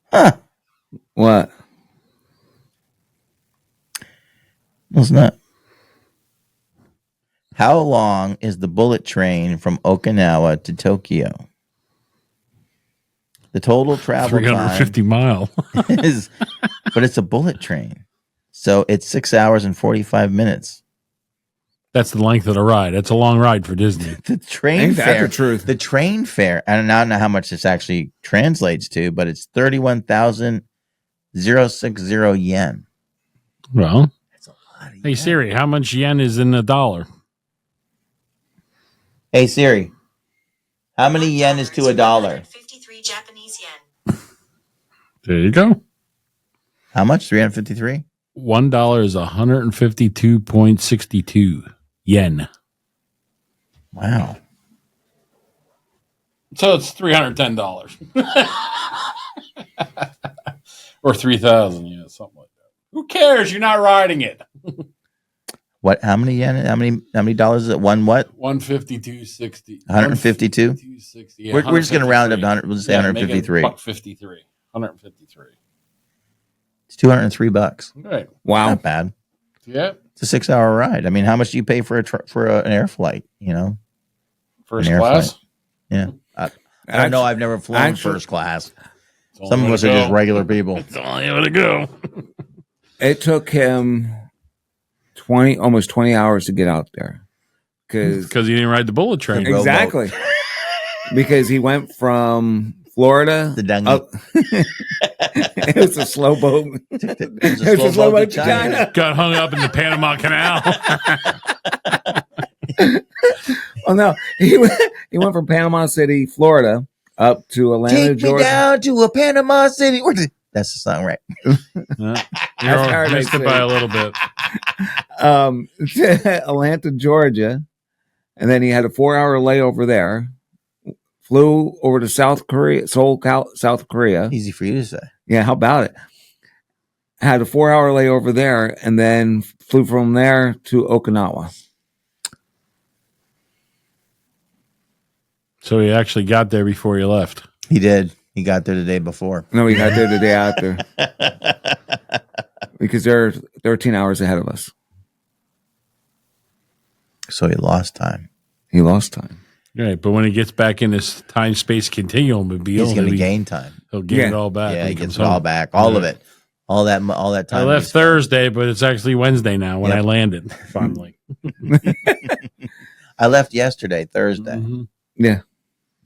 G: Huh.
H: What?
G: Listen up. How long is the bullet train from Okinawa to Tokyo? The total travel
B: 350 mile
G: is, but it's a bullet train. So it's 6 hours and 45 minutes.
B: That's the length of the ride. That's a long ride for Disney.
G: The train fare. The train fare. I don't know how much this actually translates to, but it's 31,060 yen.
B: Well,
G: that's a lot of yen.
B: Hey Siri, how much yen is in a dollar?
G: Hey Siri, how many yen is to a dollar?
I: 53 Japanese yen.
B: There you go.
G: How much? 353?
B: $1 is 152.62 yen.
G: Wow.
B: So it's $310. Or 3,000, yeah, something like that. Who cares? You're not riding it.
G: What? How many yen? How many dollars is it? One what?
B: 152.60.
G: 152?
B: 152.60. Yeah,
G: we're just going to round it up to 100. We'll just say 153.
B: $153. 153.
G: It's $203.
B: Right.
H: Wow.
G: Not bad.
B: Yeah.
G: It's a 6 hour ride. I mean, how much do you pay for an air flight? You know,
B: first class.
G: Flight. Yeah. I don't know. I've never flown first class. Some of us are just regular people.
B: It's the only way to go.
H: It took him almost 20 hours to get out there.
B: Because he didn't ride the bullet train.
H: Exactly. Because he went from Florida.
G: The dinghy.
H: Up. It was a slow boat.
G: It was a slow boat to China.
B: Got hung up in the Panama Canal.
H: Oh no, he went from Panama City, Florida, up to Atlanta,
G: Take
H: Georgia.
G: me down to a Panama City. That's the song, right?
B: You're missed it by a little bit.
H: To Atlanta, Georgia, and then he had a 4-hour layover there. Flew over to South Korea, Seoul, South Korea.
G: Easy for you to say.
H: Yeah, how about it? Had a 4-hour layover there, and then flew from there to Okinawa.
B: So he actually got there before he left.
G: He did. He got there the day before.
H: No, he got there the day after. Because they're 13 hours ahead of us.
G: So he lost time.
H: He lost time.
B: Right, but when he gets back in this time-space continuum,
G: He's going to gain time.
B: He'll get it all back.
G: Yeah,
B: when
G: he
B: comes
G: gets it all
B: home.
G: back. All of it. All that time.
B: I left Thursday, but it's actually Wednesday now when I landed, finally.
G: I left yesterday, Thursday.
B: Mm-hmm.
H: Yeah.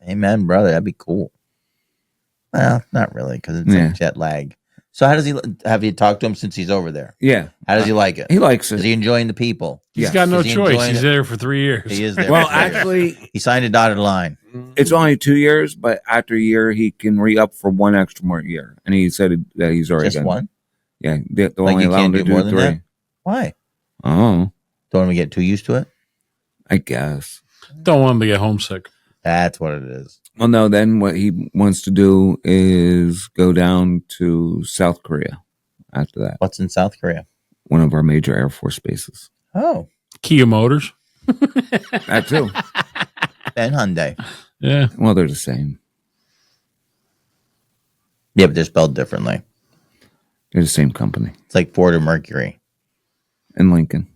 G: Amen, brother. That'd be cool. Well, not really, because it's like jet lag. So how does he, have you talked to him since he's over there?
H: Yeah.
G: How does he like it?
H: He likes it.
G: Is he enjoying the people?
B: He's got no choice. He's there for 3 years.
G: He is there.
H: Well, actually,
G: he signed a dotted line.
H: It's only 2 years, but after a year, he can re-up for one extra more year. And he said that he's already
G: Just
H: done.
G: one?
H: Yeah. They'll
G: Like
H: only
G: you
H: allow
G: can't
H: him to
G: do more
H: do
G: than
H: 3.
G: that? Why?
H: Oh,
G: Don't want to get too used to it?
H: I guess.
B: Don't want him to get homesick.
G: That's what it is.
H: Well, no, then what he wants to do is go down to South Korea after that.
G: What's in South Korea?
H: One of our major Air Force bases.
G: Oh.
B: Kia Motors.
H: That too.
G: And Hyundai.
B: Yeah.
H: Well, they're the same.
G: Yeah, but they're spelled differently.
H: They're the same company.
G: It's like Ford or Mercury.
H: And Lincoln.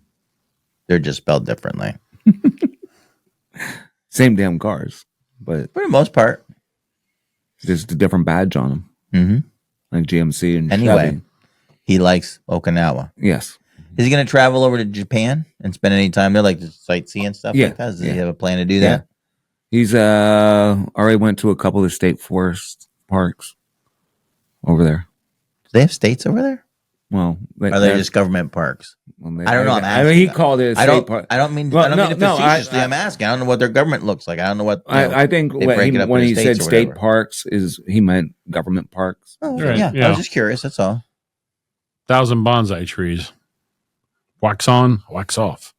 G: They're just spelled differently.
H: Same damn cars, but
G: For the most part.
H: just a different badge on them.
G: Mm-hmm.
H: Like GMC and
G: Anyway,
H: Chevy.
G: he likes Okinawa.
H: Yes.
G: Is he going to travel over to Japan and spend any time there, like to sightsee and stuff like that? Does he have a plan to do that?
H: He's already went to a couple of state forest parks over there.
G: Do they have states over there?
H: Well,
G: Or are they just government parks?
H: I
G: I don't know.
H: I mean, he called it a state park.
G: I don't mean.
H: Well,
G: I don't mean it
H: no,
G: facetiously. I'm asking. I don't know what their government looks like. I don't know what.
H: I think
G: they break it up
H: when
G: into
H: he
G: states
H: said
G: or
H: state
G: whatever.
H: parks is he meant government parks.
G: Oh,
B: Right,
G: yeah.
B: yeah.
G: I was just curious. That's all.
B: 1,000 bonsai trees. Wax on, wax off.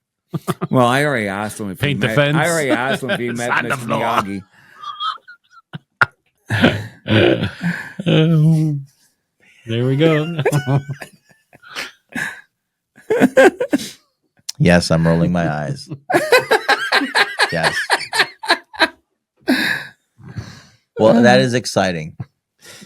H: Well, I already asked him if
B: Paint
H: he
B: the
H: met,
B: fence.
H: I already asked him if he met
B: Sign the
H: Mr.
B: floor.
H: Miyagi.
B: There we go.
G: Yes, I'm rolling my eyes. Yes. Well, that is exciting. And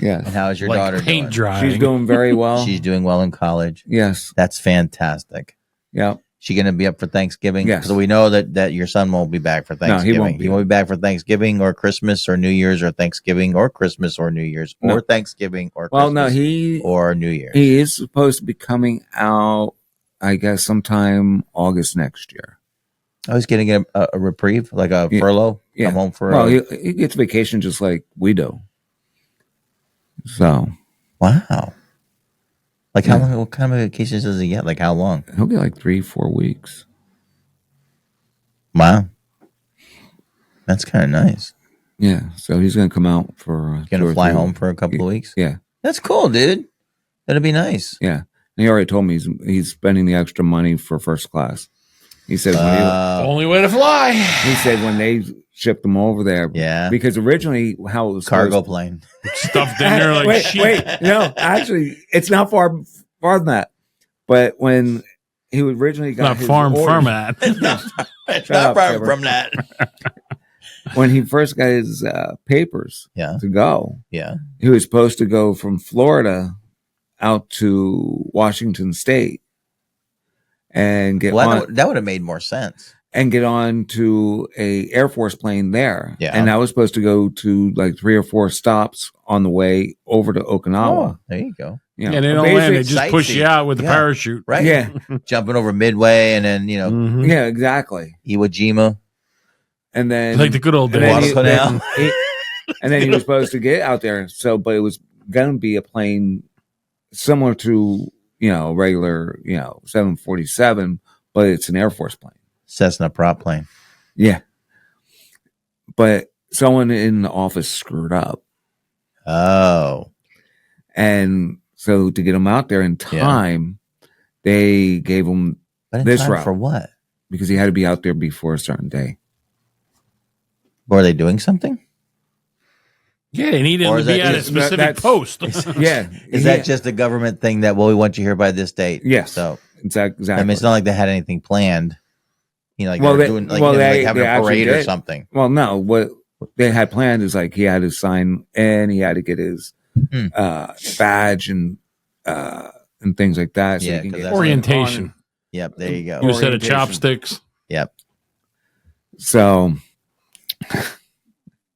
H: Yes,
G: how is your
B: Like
G: daughter
B: paint
G: doing?
B: drying.
H: she's doing very well.
G: She's doing well in college.
H: Yes,
G: That's fantastic.
H: yeah.
G: She going to be up for Thanksgiving?
H: Yes.
G: So we know that your son won't be back for
H: he
G: Thanksgiving.
H: won't be.
G: He won't be back for Thanksgiving or Christmas or New Year's or Thanksgiving or Christmas or New Year's
H: No.
G: or Thanksgiving or
H: Well,
G: Christmas
H: no, he
G: or New Year's.
H: he is supposed to be coming out, I guess, sometime August next year.
G: I was getting a reprieve, like a
H: Yeah.
G: furlough.
H: Yeah.
G: Come home for
H: Well, he gets vacation just like we do. So
G: wow. Like how
H: Yeah.
G: long? What kind of vacations does he get? Like how long?
H: he'll get like 3-4 weeks.
G: Wow. That's kind of nice.
H: Yeah, so he's gonna come out for
G: Gonna fly home for a couple of weeks.
H: Yeah,
G: That's cool, dude. That'd be nice.
H: yeah. And he already told me he's spending the extra money for first class. He said
B: Only way to fly.
H: he said when they shipped him over there.
G: Yeah.
H: because originally how it was
G: Cargo plane.
B: Stuffed in there like
H: wait,
B: sheep.
H: wait, no, actually, it's not far than that. But when he originally got
B: Not
H: his
B: farm
H: orders-
B: format.
G: It's
H: Shut up,
G: not far
H: Trevor.
G: from that.
H: when he first got his papers
G: Yeah.
H: to go,
G: Yeah.
H: he was supposed to go from Florida out to Washington State and get
G: Well,
H: on.
G: that would have made more sense.
H: and get on to a Air Force plane there.
G: Yeah.
H: And I was supposed to go to like 3 or 4 stops on the way over to Okinawa.
G: Oh, there you go.
H: You know,
B: Yeah, they don't land. They just push you out with the
G: Yeah.
B: parachute.
G: Right.
H: Yeah.
G: Jumping over Midway and then,
B: Mhm.
H: Yeah, exactly.
G: Iwo Jima.
H: And then
B: Like the good old
H: and then
B: days.
G: Guadalcanal.
H: and then he was supposed to get out there. So, but it was going to be a plane similar to, regular, 747, but it's an Air Force plane.
G: Cessna prop plane.
H: Yeah. But someone in the office screwed up.
G: Oh.
H: And so to get him out there in time, they gave him
G: But in
H: this
G: time
H: route
G: for what?
H: because he had to be out there before a certain day.
G: Were they doing something?
B: Yeah, they need him
G: Or
B: to
G: is
B: be
G: that
B: at a
G: just-
B: specific
H: that's-
B: post.
H: Yeah.
G: Is that just a government thing that, we want you here by this date?
H: Yes.
G: So,
H: Exactly.
G: I mean, it's not like they had anything planned. Like
H: Well,
G: they were
H: they-
G: doing, like,
H: well,
G: like
H: they-
G: having
H: they
G: a
H: actually
G: parade or
H: did.
G: something.
H: Well, no, what they had planned is like he had to sign in, he had to get his badge and things like that. So
G: Yeah,
H: he can
G: 'cause
H: get
G: that's-
B: Orientation.
G: Yep, there you go.
B: You said of
H: Orientation.
B: chopsticks
G: Yep.
H: So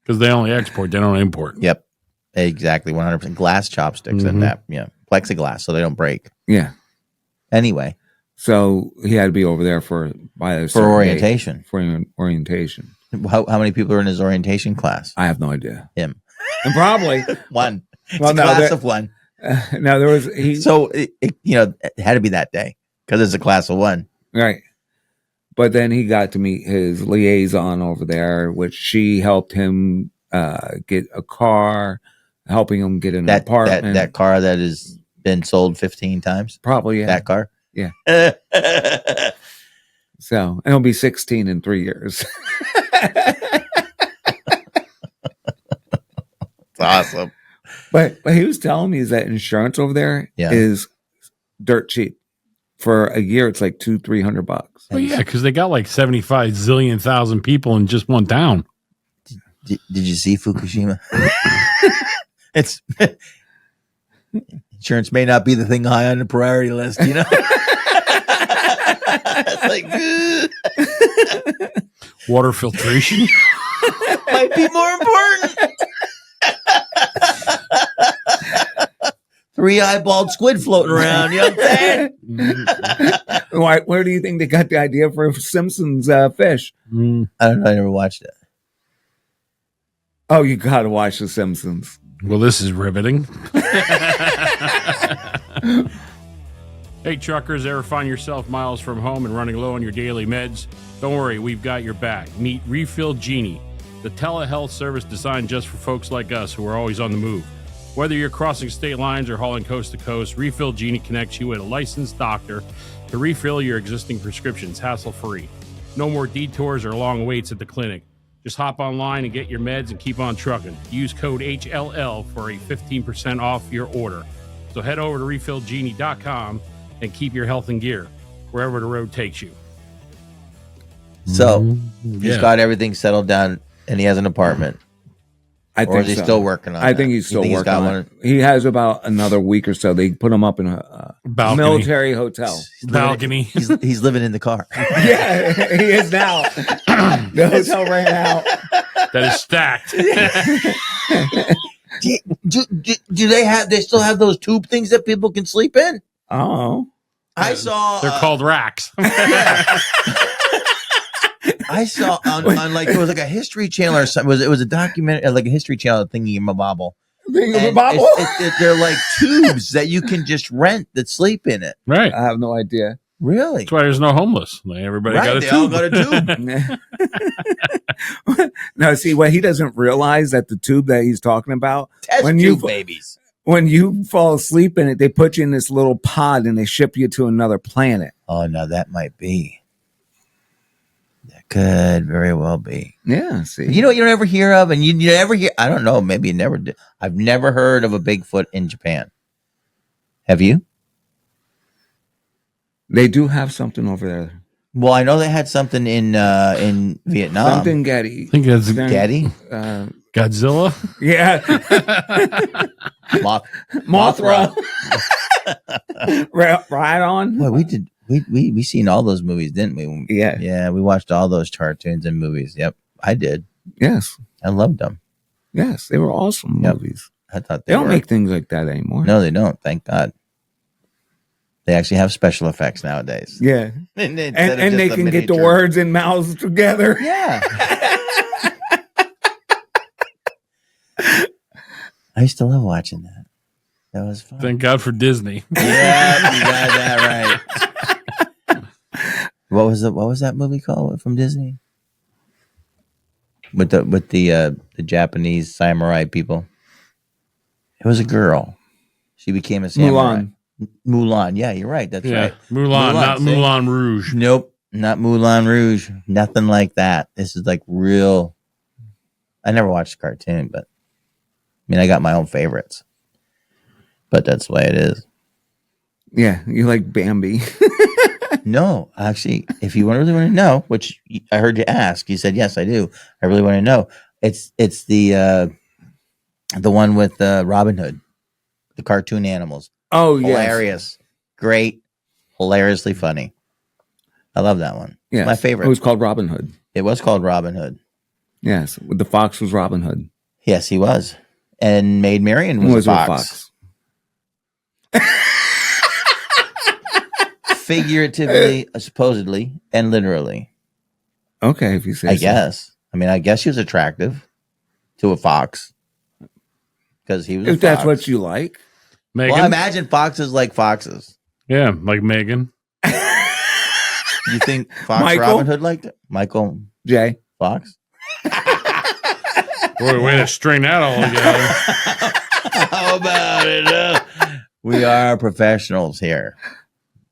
B: because they only export, they don't import.
G: Yep. Exactly. 100% glass chopsticks and that. Yeah. Plexiglass so they don't break.
H: yeah,
G: Anyway,
H: so he had to be over there for a certain
G: orientation.
H: date, for orientation.
G: How many people are in his orientation class?
H: I have no idea.
G: Him.
H: And probably
G: One. It's
H: Well,
G: a
H: no,
G: class
H: there-
G: of one.
H: now there was
G: So, it had to be that day because it's a class of one.
H: right. But then he got to meet his liaison over there, which she helped him get a car, helping him get an apartment.
G: That car that has been sold 15 times.
H: Probably, yeah.
G: That car.
H: Yeah.
G: It's
H: So, and he'll be 16 in 3 years.
G: awesome.
H: But he was telling me is that insurance over there
G: Yeah.
H: is dirt cheap. For a year, it's like $200-300.
B: Well, yeah, because they got like 75 zillion thousand people in just one town.
G: Did you see Fukushima? It's insurance may not be the thing high on the priority list, It's like
B: Water filtration.
G: might be more important. 3 eyeballed squid floating around. You know what I'm saying?
H: Where do you think they got the idea for Simpsons fish?
G: I don't know. I never watched it.
H: Oh, you got to watch The Simpsons.
B: Well, this is riveting. Hey, truckers, ever find yourself miles from home and running low on your daily meds? Don't worry, we've got your back. Meet Refill Genie, the telehealth service designed just for folks like us who are always on the move. Whether you're crossing state lines or hauling coast to coast, Refill Genie connects you with a licensed doctor to refill your existing prescriptions hassle-free. No more detours or long waits at the clinic. Just hop online and get your meds and keep on trucking. Use code HLL for a 15% off your order. So head over to refillgenie.com and keep your health in gear wherever the road takes you.
G: So he's
B: Yeah.
G: got everything settled down and he has an apartment.
H: I
G: Or is he still working on
H: I
G: that?
H: think he's
G: You
H: still
G: think he's
H: working
G: got
H: on it. He has about another week or so. They put him up in a
B: Balcony.
H: military hotel.
B: Balcony.
G: He's living in the car.
H: Yeah, he is now. The hotel right now.
B: That is stacked.
G: Do they still have those tube things that people can sleep in?
H: Oh.
G: I saw
B: They're called racks.
G: I saw on like it was like a History Channel or something. It was a documentary, like a History Channel thingy in my bobble. And they're like tubes that you can just rent that sleep in it.
B: Right.
H: I have no idea.
G: Really?
B: That's why there's no homeless. Like, everybody
G: Right,
B: got a
G: they all
B: tube.
G: got a tube.
H: No, see what he doesn't realize that the tube that he's talking about,
G: Test
H: when
G: tube
H: you
G: babies.
H: when you fall asleep in it, they put you in this little pod and they ship you to another planet.
G: Oh no, that might be. That could very well be.
H: Yeah, see.
G: You know what you don't ever hear of, and you never hear. I don't know. Maybe you never did. I've never heard of a Bigfoot in Japan. Have you?
H: They do have something over there.
G: Well, I know they had something in Vietnam.
H: Something Getty.
B: I think that's
G: Getty?
B: Godzilla.
H: Yeah.
G: Moth-
H: Mothra. Right on.
G: Boy, we did We seen all those movies, didn't we?
H: Yeah.
G: Yeah, we watched all those cartoons and movies. Yep, I did.
H: Yes.
G: I loved them.
H: Yes. They were awesome
G: Yep.
H: movies.
G: I thought
H: They don't
G: were.
H: make things like that anymore.
G: No, they don't. Thank God. They actually have special effects nowadays.
H: Yeah.
G: And
H: And they can get the words and mouths together.
G: Yeah. I used to love watching that. That was fun.
B: Thank God for Disney.
G: Yeah, you got that right. What was that movie called from Disney? With the Japanese samurai people. It was a girl. She became a samurai. Mulan. Yeah, you're right. That's right.
B: Mulan, not
G: see?
B: Moulin Rouge.
G: Nope, not Moulin Rouge. Nothing like that. This is like real. I never watched the cartoon, but I mean, I got my own favorites. But that's the way it is.
H: Yeah, you like Bambi.
G: No, actually, if you really want to know, which I heard you ask, you said yes, I do. I really want to know. It's the one with Robin Hood, the cartoon animals.
H: Oh, yeah.
G: Hilarious, great, hilariously funny. I love that one.
H: Yeah,
G: My favorite.
H: It was called Robin Hood.
G: It was called Robin Hood.
H: Yes, the fox was Robin Hood.
G: Yes, he was, and Maid Marian was a fox. Figuratively, supposedly, and literally.
H: Okay, if you say
G: I
H: so.
G: guess. I mean, I guess she was attractive to a fox because he was.
H: If that's what you like.
B: Megan?
G: Well, I imagine foxes like foxes.
B: Yeah, like Megan.
G: You think Fox
H: Michael?
G: Robin Hood liked it? Michael
H: Jay.
G: Fox?
B: Boy, way to string that all together.
G: How about it? We are professionals here.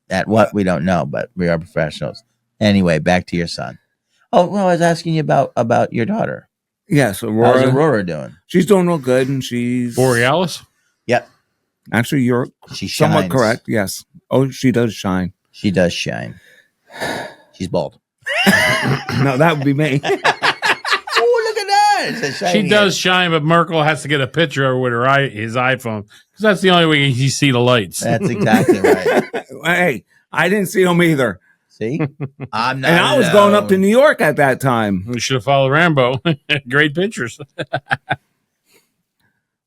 G: At what we don't know, but we are professionals. Anyway, back to your son. Oh, well, I was asking you about your daughter.
H: Yes, Aurora.
G: How's Aurora doing?
H: She's doing real good, and she's
B: Borealis?
G: Yep.
H: Actually, you're
G: She
H: somewhat
G: shines.
H: correct. Yes. Oh, she does shine.
G: She does shine. She's bald.
H: No, that would be me.
G: Oh, look at that. It says shiny
B: She does shine, but Merkel has to get a picture of her with his iPhone because that's the only way you see the lights.
G: That's exactly right.
H: Hey, I didn't see them either.
G: See? I'm not
H: And I was going up to New York at that time.
B: We should have followed Rambo. Great pictures.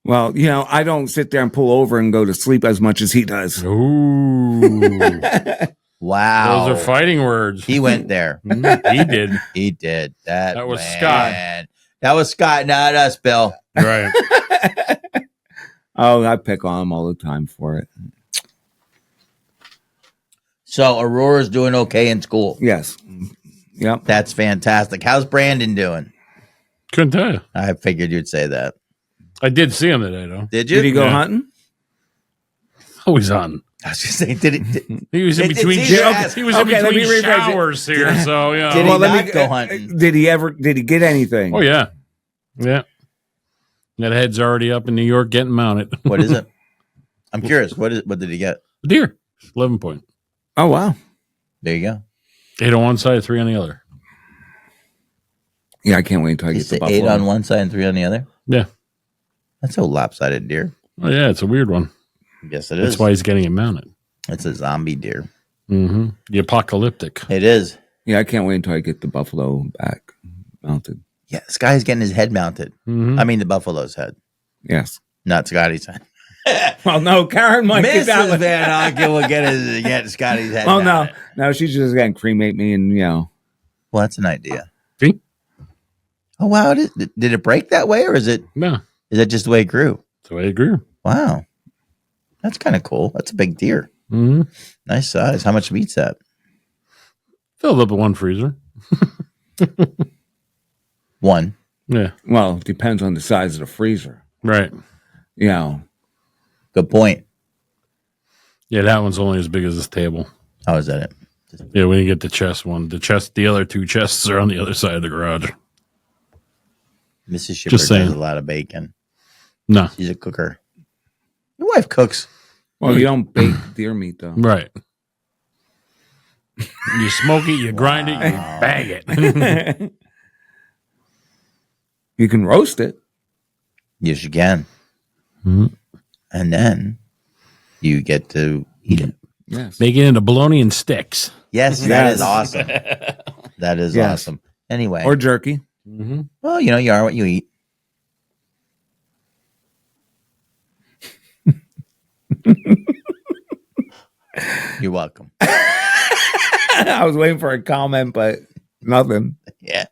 H: Well, I don't sit there and pull over and go to sleep as much as he does.
B: Ooh.
G: Wow.
B: Those are fighting words.
G: He went there.
B: He did.
G: He did.
B: That was
G: man.
B: Scott.
G: That was Scott, not us, Bill.
B: Right.
H: Oh, I pick on him all the time for it.
G: So Aurora's doing okay in school.
H: Yes. Yep.
G: That's fantastic. How's Brandon doing?
B: Couldn't tell you.
G: I figured you'd say that.
B: I did see him today, though.
G: Did you?
H: Did he go
B: Yeah.
H: hunting?
B: Always on.
G: I was just saying, did it?
B: He was in
G: It's
B: between.
G: easy to ask.
B: He was
H: Okay,
B: in
H: let me
B: between
H: rephrase it.
B: showers here, so yeah.
G: Did he
H: Well, let
G: not
H: me
G: go hunting?
H: Did he get anything?
B: Oh yeah, yeah. That head's already up in New York, getting mounted.
G: What is it? I'm curious. What did he get?
B: A deer, 11 point.
H: Oh, wow.
G: There you go.
B: 8 on one side, 3 on the other.
H: Yeah, I can't wait until I
G: You
H: get
G: say
H: the
G: 8
H: buffalo.
G: on one side and 3 on the other?
B: Yeah.
G: That's so lopsided deer.
B: Oh yeah, it's a weird one.
G: Yes, it is.
B: That's why he's getting it mounted.
G: It's a zombie deer.
B: Mm-hmm. The apocalyptic.
G: It is.
H: Yeah, I can't wait until I get the buffalo back mounted.
G: Yeah, this guy's getting his head mounted.
B: Mm-hmm.
G: I mean, the buffalo's head,
H: Yes.
G: not Scotty's head.
H: Well, no, Karen might get that
G: Mrs.
H: one.
G: Van Auken will get Scotty's head.
H: Oh, no.
G: mounted.
H: No, she's just going to cremate me and,
G: Well, that's an idea.
B: See?
G: Oh wow! Did it break that way, or is that
B: No,
G: just the way it grew?
B: that's the way it grew.
G: Wow, that's kind of cool. That's a big deer.
B: Mm-hmm.
G: Nice size. How much meat's that?
B: Filled up in one freezer.
G: One.
B: Yeah,
H: well, it depends on the size of the freezer.
B: right.
G: Good point.
B: Yeah, that one's only as big as this table.
G: How is that it?
B: Yeah, when you get the chest one, the other 2 chests are on the other side of the garage.
G: Mrs. Shipper
B: Just saying.
G: does a lot of bacon.
B: No,
G: She's a cooker. Your wife cooks.
H: Well, you don't bake deer meat, though.
B: right. You smoke it, you grind it, you bag it.
H: You can roast it.
G: Yes, you can.
B: Mhm.
G: And then you get to eat it.
H: Yes.
B: Make it into bologna and sticks.
G: Yes, that
H: Yes.
G: is awesome. That is
H: Yes.
G: awesome. Anyway,
H: Or jerky.
B: Mm-hmm.
G: well, you are what you eat. You're welcome.
H: I was waiting for a comment, but nothing.
G: Yeah.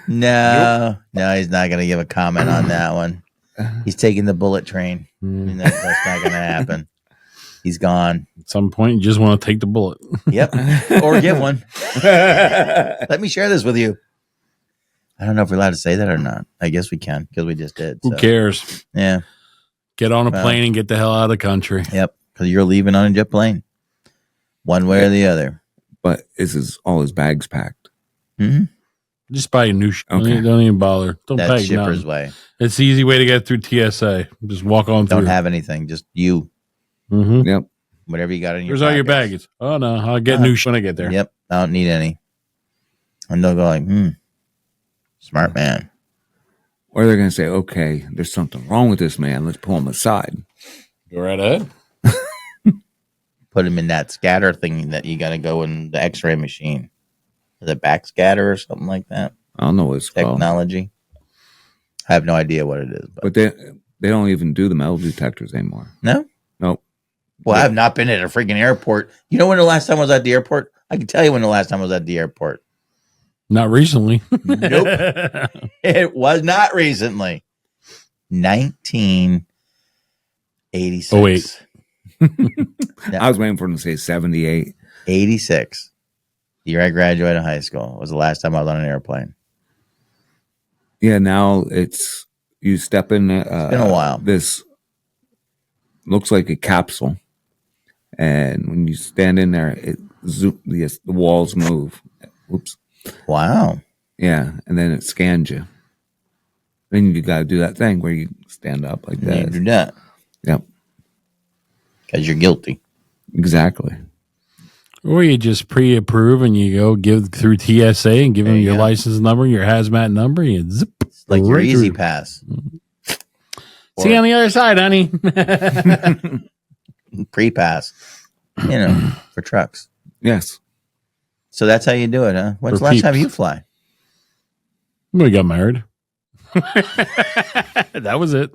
G: No, he's not going to give a comment on that one. He's taking the bullet train. And that's not going to happen. He's gone.
B: At some point, you just want to take the bullet.
G: Yep. Or give one. Let me share this with you. I don't know if we're allowed to say that or not. I guess we can because we just did.
B: Who cares?
G: Yeah.
B: Get on a plane and get the hell out of the country.
G: Yep. Because you're leaving on a jet plane. One way or the other.
H: But is all his bags packed?
G: Mm-hmm.
B: Just buy a new shit.
H: Okay.
B: Don't even bother. Don't
G: That's
B: pay
G: shipper's
B: nothing.
G: way.
B: It's the easy way to get through TSA. Just walk on through.
G: Don't have anything. Just you.
B: Mm-hmm.
H: Yep.
G: Whatever you got in your
B: Here's all your
G: pockets.
B: baggage. Oh, no. I'll get new shit when I get there.
G: Yep. I don't need any. And they'll go like, smart man.
H: Or they're going to say, okay, there's something wrong with this man. Let's pull him aside.
B: Go right ahead.
G: Put him in that scatter thing that you got to go in the x-ray machine. Is it back scatter or something like that?
H: I don't know what it's called.
G: Technology. I have no idea what it is.
H: But they don't even do the metal detectors anymore.
G: No?
H: Nope.
G: Well,
H: Yeah.
G: I've not been at a freaking airport. You know when the last time I was at the airport? I can tell you when the last time I was at the airport.
B: Not recently.
G: Nope. It was not recently. 1986.
B: Oh, wait.
H: I was waiting for him to say 78.
G: 86. The year I graduated high school was the last time I was on an airplane.
H: Yeah, now you step in.
G: It's been a while.
H: This looks like a capsule. And when you stand in there, the walls move. Oops.
G: Wow.
H: Yeah, and then it scans you. Then you got to do that thing where you stand up like
G: You
H: that.
G: do that
H: Yep,
G: because you're guilty.
H: exactly.
B: Or you just pre-approve and you go give through TSA and give
G: There
B: them
G: you
B: your
G: go.
B: license number, your hazmat number, and zip.
G: It's like your
B: right
G: easy
B: through.
G: pass.
B: See you on the other side, honey.
G: Pre-pass. For trucks.
H: Yes.
G: So that's how you do it, huh? When's
B: For
G: the last time
B: peeps.
G: you fly?
B: We got married. That was it.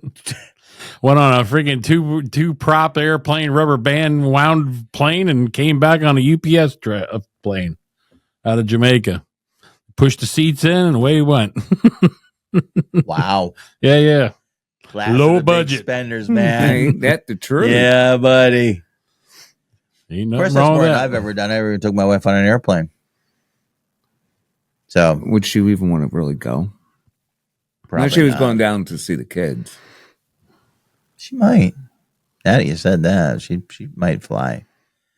B: Went on a freaking two prop airplane, rubber band wound plane, and came back on a UPS plane out of Jamaica. Pushed the seats in, and away he went.
G: Wow.
B: Yeah.
G: Last of
B: Low
G: the big
B: budget.
G: spenders, man.
H: Ain't that the truth?
G: Yeah, buddy.
B: Ain't
G: Of course,
B: nothing
G: that's
B: wrong
G: more
B: with
G: than
B: that.
G: I've ever done. I ever took my wife on an airplane. So
H: Would she even want to really go?
G: probably
H: No, she was
G: not.
H: going down to see the kids.
G: She might. Now that you said that, she might fly.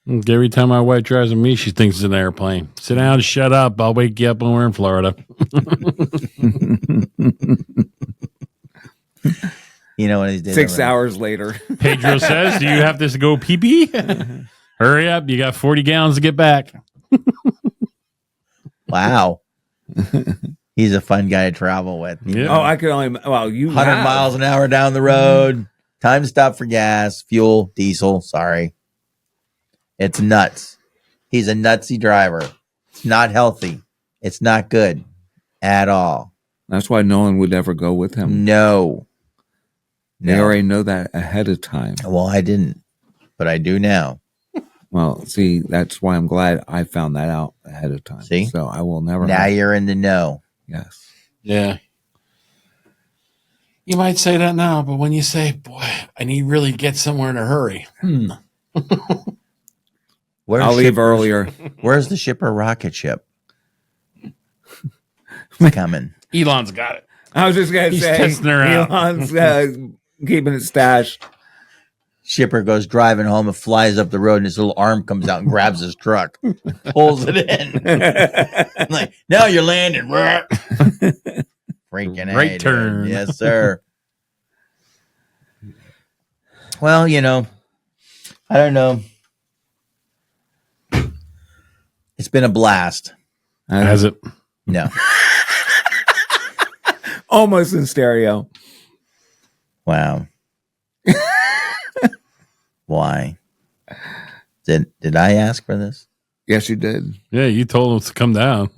B: Every time my wife drives with me, she thinks it's an airplane. Sit down, shut up. I'll wake you up when we're in Florida.
G: You know what he's doing?
H: 6 hours later.
B: Pedro says, "Do you have to go pee pee? Hurry up! You got 40 gallons to get back."
G: Wow. He's a fun guy to travel with.
B: Yeah.
H: Oh, I could only. Well, you
G: 100
H: have.
G: miles an hour down the road. Time to stop for gas, fuel, diesel. Sorry. It's nuts. He's a nutsy driver. It's not healthy. It's not good at all.
H: That's why no one would ever go with him.
G: No.
H: They already know that ahead of time.
G: Well, I didn't, but I do now.
H: Well, see, that's why I'm glad I found that out ahead of time.
G: See?
H: So I will never.
G: Now you're in the know.
H: Yes.
B: Yeah. You might say that now, but when you say, "Boy, I need really get somewhere in a hurry,"
G: Where's
H: I'll leave
G: shipper-
H: earlier.
G: Where's the shipper rocket ship? It's coming.
B: Elon's got it.
H: I was just going to
B: He's
H: say,
B: testing her out.
H: Elon's keeping it stashed.
G: Shipper goes driving home and flies up the road, and his little arm comes out and grabs his truck, pulls it in. I'm like, now you're landing. Freaking
B: Great
G: A, dude.
B: turn.
G: Yes, sir. Well, I don't know. It's been a blast.
B: Has it?
G: No.
H: Almost in stereo.
G: Wow. Why? Did I ask for this?
H: Yes, you did.
B: Yeah, you told us to come down.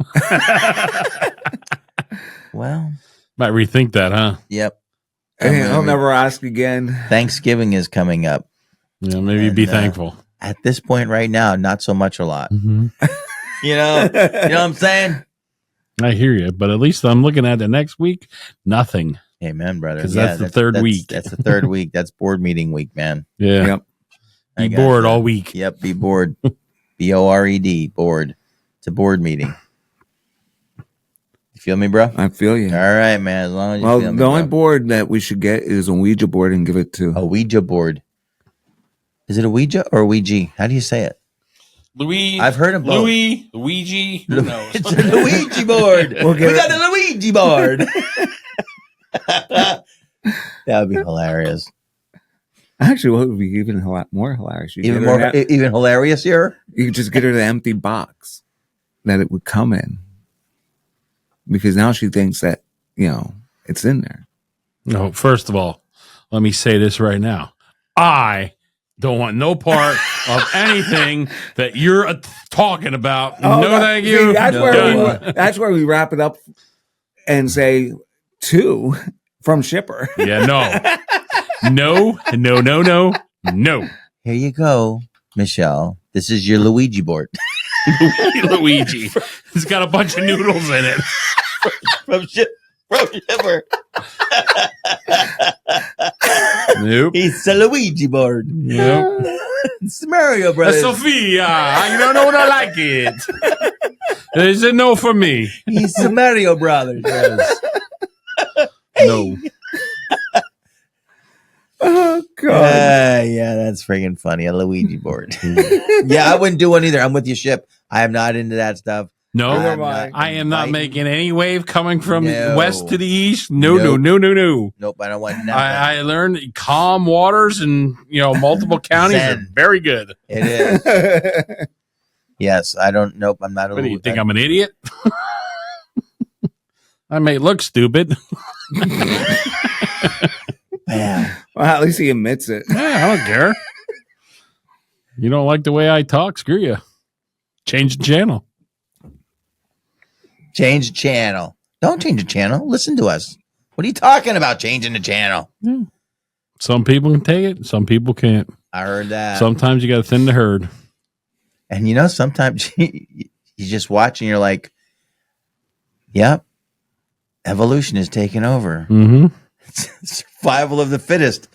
G: Well,
B: Might rethink that, huh?
G: yep.
H: Hey, I'll never ask again.
G: Thanksgiving is coming up.
B: Yeah, maybe be thankful.
G: At this point right now, not so much a lot.
B: Mm-hmm.
G: You know what I'm saying?
B: I hear you, but at least I'm looking at the next week. Nothing.
G: Amen, brother.
B: Because that's the third week.
G: That's the third week. That's board meeting week, man.
B: Yeah.
H: Yep.
B: Be bored all week.
G: Yep, be bored. BORED, bored. It's a board meeting. You feel me, bro?
H: I feel you.
G: All right, man. As long as you
H: Well,
G: feel me,
H: the only
G: bro.
H: board that we should get is a Ouija board and give it to.
G: A Ouija board. Is it a Ouija or a Ouija? How do you say it?
B: Louis.
G: I've heard of both.
B: Luigi. Who knows?
G: It's a Luigi board. We got a Luigi board. That would be hilarious.
H: Actually, what would be even more hilarious?
G: Even hilarious here.
H: You could just get her the empty box that it would come in, because now she thinks that it's in there.
B: No, first of all, let me say this right now. I don't want no part of anything that you're talking about. Thank you.
H: See, that's,
B: Done.
H: that's where we wrap it up and say two from shipper.
B: Yeah, no. No.
G: Here you go, Michelle. This is your Luigi board.
B: Luigi. It's got a bunch of noodles in it.
G: From Shipper.
B: Nope.
G: It's a Luigi board.
B: Nope.
G: It's Mario Brothers.
B: Sophia, I don't know, I like it. It's a no for me.
G: He's the Mario Brothers.
B: No.
H: Oh God!
G: Yeah, that's freaking funny. A Luigi board. Yeah, I wouldn't do one either. I'm with you, Ship. I am not into that stuff.
B: No, I am not making any wave coming from west to the east. No.
G: Nope, I don't want nothing.
B: I learned calm waters and multiple counties are very good.
G: It is. Yes, I don't. Nope, I'm not.
B: What do you think? I'm an idiot? I may look stupid.
G: Man.
H: Well, at least he admits it.
B: Yeah, I don't care. You don't like the way I talk? Screw you. Change the channel.
G: Change the channel. Don't change the channel. Listen to us. What are you talking about? Changing the channel?
B: Yeah. Some people can take it. Some people can't.
G: I heard that.
B: Sometimes you got to thin the herd.
G: And sometimes you just watch and you're like, "Yep, evolution is taking over.
B: Mm-hmm.
G: Survival of the fittest,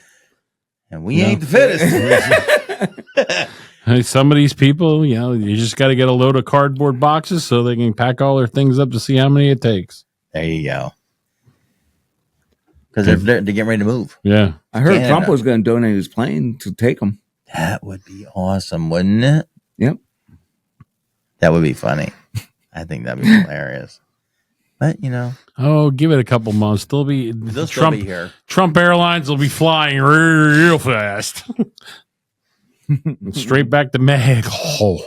G: and we ain't the fittest."
B: Hey, some of these people, you just got to get a load of cardboard boxes so they can pack all their things up to see how many it takes.
G: There you go. Because they're getting ready to move.
B: Yeah.
H: I heard
G: Canada.
H: Trump was going to donate his plane to take them.
G: That would be awesome, wouldn't it?
H: Yep.
G: That would be funny. I think that'd be hilarious. But
B: Oh, give it a couple months. They'll
G: still
B: Trump
G: be here.
B: Trump Airlines will be flying real fast. Straight back to Mexico.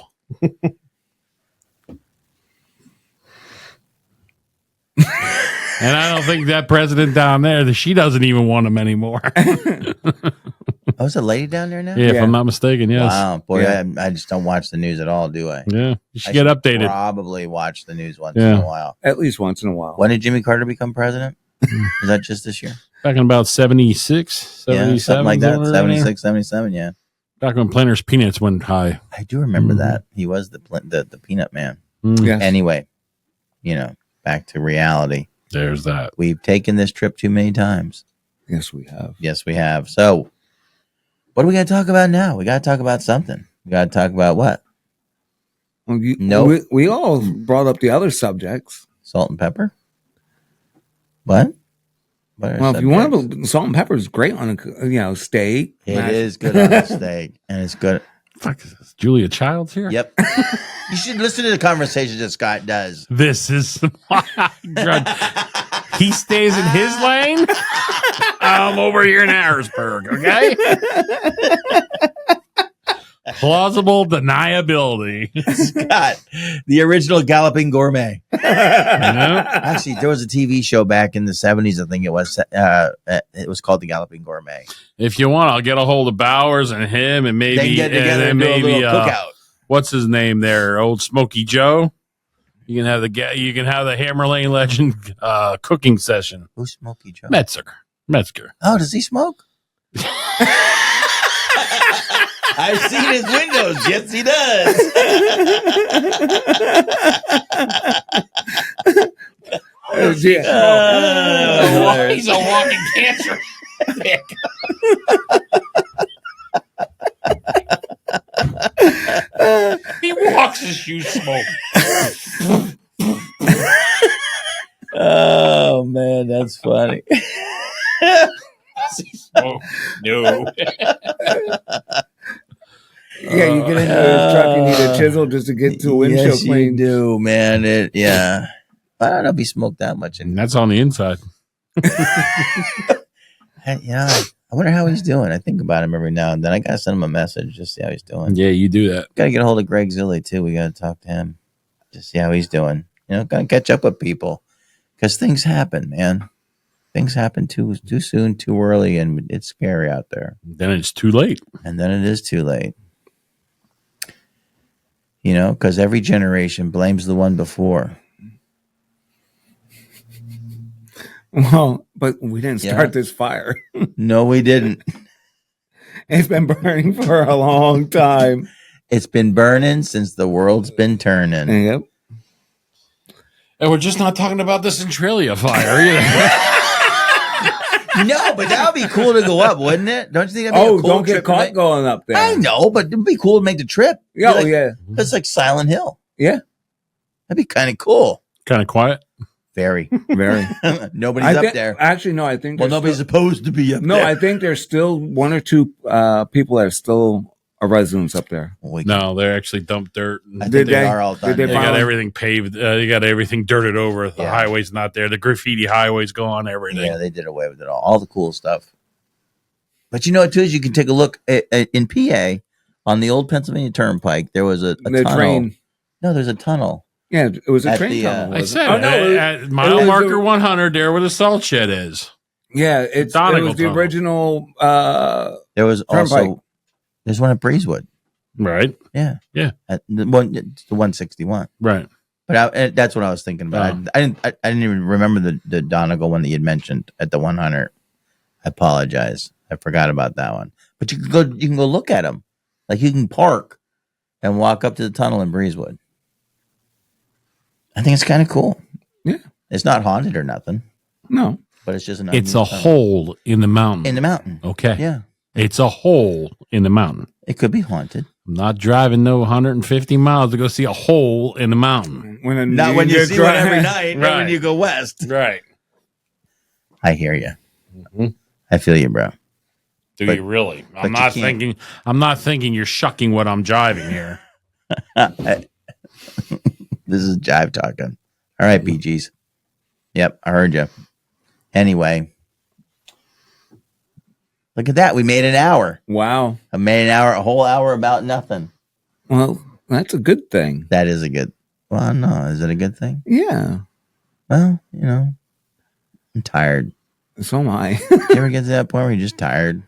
B: And I don't think that president down there, she doesn't even want him anymore.
G: Oh, is a lady down there now?
B: Yeah, if I'm not mistaken, yes.
G: Wow, boy,
H: Yeah.
G: I just don't watch the news at all, do I?
B: Yeah, you should
G: I
B: get updated.
G: Probably watch the news once
B: Yeah.
G: in a while.
H: At least once in a while.
G: When did Jimmy Carter become president? Is that just this year?
B: Back in about 76, 77.
G: Yeah, something like that.
B: somewhere around there.
G: 76, 77, yeah.
B: Back when Planter's Peanuts went high.
G: I do remember that. He was the peanut man.
B: Mm,
H: Yes.
G: Anyway, back to reality.
B: There's that.
G: We've taken this trip too many times.
H: Yes, we have.
G: Yes, we have. So, what do we got to talk about now? We got to talk about something. We got to talk about what?
H: Well,
G: Nope.
H: we all brought up the other subjects.
G: Salt and pepper? What?
H: Well, if you want to, salt and pepper is great on a steak.
G: It is good on a steak, and it's good.
B: Fuck, is this Julia Childs here?
G: Yep. You should listen to the conversations that Scott does.
B: This is my drug. He stays in his lane. I'm over here in Harrisburg, okay? Plausible deniability.
G: Scott, the original Galloping Gourmet.
B: You know?
G: Actually, there was a TV show back in the 70s, I think it was. It was called The Galloping Gourmet.
B: If you want, I'll get a hold of Bowers and him, and maybe
G: They get together and do a little cookout.
B: What's his name there? Old Smoky Joe. You can have the Hammer Lane legend cooking session.
G: Who's Smoky Joe?
B: Metzger.
G: Oh, does he smoke? I've seen his windows. Yes, he does.
B: He's a walking cancer. He walks as you smoke.
G: Oh man, that's funny.
B: Oh, no.
H: Yeah, you get into his truck and need a chisel just to get to a windshield
G: Yes,
H: clean.
G: you do, man. Yeah. I don't know if he smoked that much.
B: And that's on the inside.
G: I wonder how he's doing. I think about him every now and then. I gotta send him a message just see how he's doing.
B: Yeah, you do that.
G: Gotta get a hold of Greg Zilli too. We gotta talk to him. Just see how he's doing. Gotta catch up with people because things happen, man. Things happen too soon, too early, and it's scary out there.
B: Then it's too late.
G: And then it is too late. Because every generation blames the one before.
H: Well, but we didn't start this fire.
G: No, we didn't.
H: It's been burning for a long time.
G: It's been burning since the world's been turning.
H: Yep.
B: And we're just not talking about the Centralia fire either.
G: No, but that would be cool to go up, wouldn't it? Don't you think that'd be a cool
H: don't get
G: trip
H: caught going up there.
G: I know, but it'd be cool to make the trip.
H: Yeah, yeah.
G: It's like Silent Hill.
H: Yeah.
G: That'd be kind of cool.
B: Kind of quiet.
G: Very.
H: Very.
G: Nobody's up there.
H: Actually, no, I think.
G: Well, nobody's supposed to be up there.
H: No, I think there's still one or two people that are still residents up there.
B: No, they're actually dumped dirt.
G: I think they are all done.
B: They got everything paved. They got everything dirted over. The
G: Yeah.
B: highway's not there. The graffiti highway's gone. Everything.
G: Yeah, they did away with it all the cool stuff. But too, is you can take a look in PA on the old Pennsylvania Turnpike. There was a tunnel.
H: Train.
G: No, there's a tunnel.
H: Yeah, it was a
G: At
H: train
G: the,
H: tunnel.
B: I said
H: Oh, no,
B: at mile
H: was
B: marker 100 there where the salt shed is.
H: Yeah, it was
B: Donegal
H: the
B: tunnel.
H: original.
G: There was
H: Turnpike.
G: also there's one at Breezewood.
B: Right.
G: Yeah,
B: Yeah.
G: At the 161.
B: Right.
G: But that's what I was thinking about.
B: Oh.
G: I didn't even remember the Donegal one that you had mentioned at the 100. I apologize. I forgot about that one. But you can go look at them. Like you can park and walk up to the tunnel in Breezewood. I think it's kind of cool.
H: Yeah.
G: It's not haunted or nothing,
H: No.
G: but it's just an
B: It's a
G: unused tunnel.
B: hole in the mountain.
G: in the mountain.
B: Okay.
G: Yeah.
B: It's a hole in the mountain.
G: It could be haunted.
B: I'm not driving no 150 miles to go see a hole in the mountain.
G: Not when you see one every night, not when
B: Right.
G: you go west.
B: Right.
G: I hear you.
B: Mhm.
G: I feel you, bro.
B: Do
G: But-
B: you really?
G: but you can't.
B: I'm not thinking you're shucking what I'm driving here.
G: This is jive talking. All right, BGs. Yep, I heard you. Anyway, look at that. We made an hour.
H: Wow.
G: I made a whole hour about nothing.
H: Well, that's a good thing.
G: That is a good. Well, no, is it a good thing?
H: Yeah.
G: Well, I'm tired.
H: So am I.
G: You ever get to that point where you're just tired?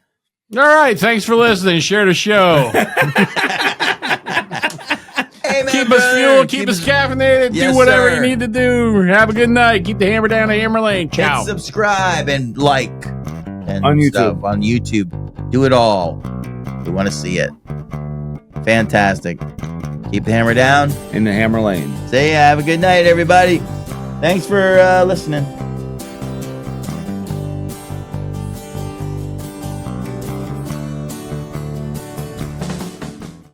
B: All right. Thanks for listening. Share the show.
G: Hey, man,
B: Keep us fueled. Keep us caffeinated.
G: Yes,
B: do whatever
G: sir.
B: you need to do. Have a good night. Keep the hammer down at Hammer Lane. Ciao.
G: Hit subscribe and like and
H: On YouTube.
G: stuff on YouTube. Do it all. We want to see it. Fantastic. Keep the hammer down.
H: In the Hammer Lane.
G: Say have a good night, everybody. Thanks for listening.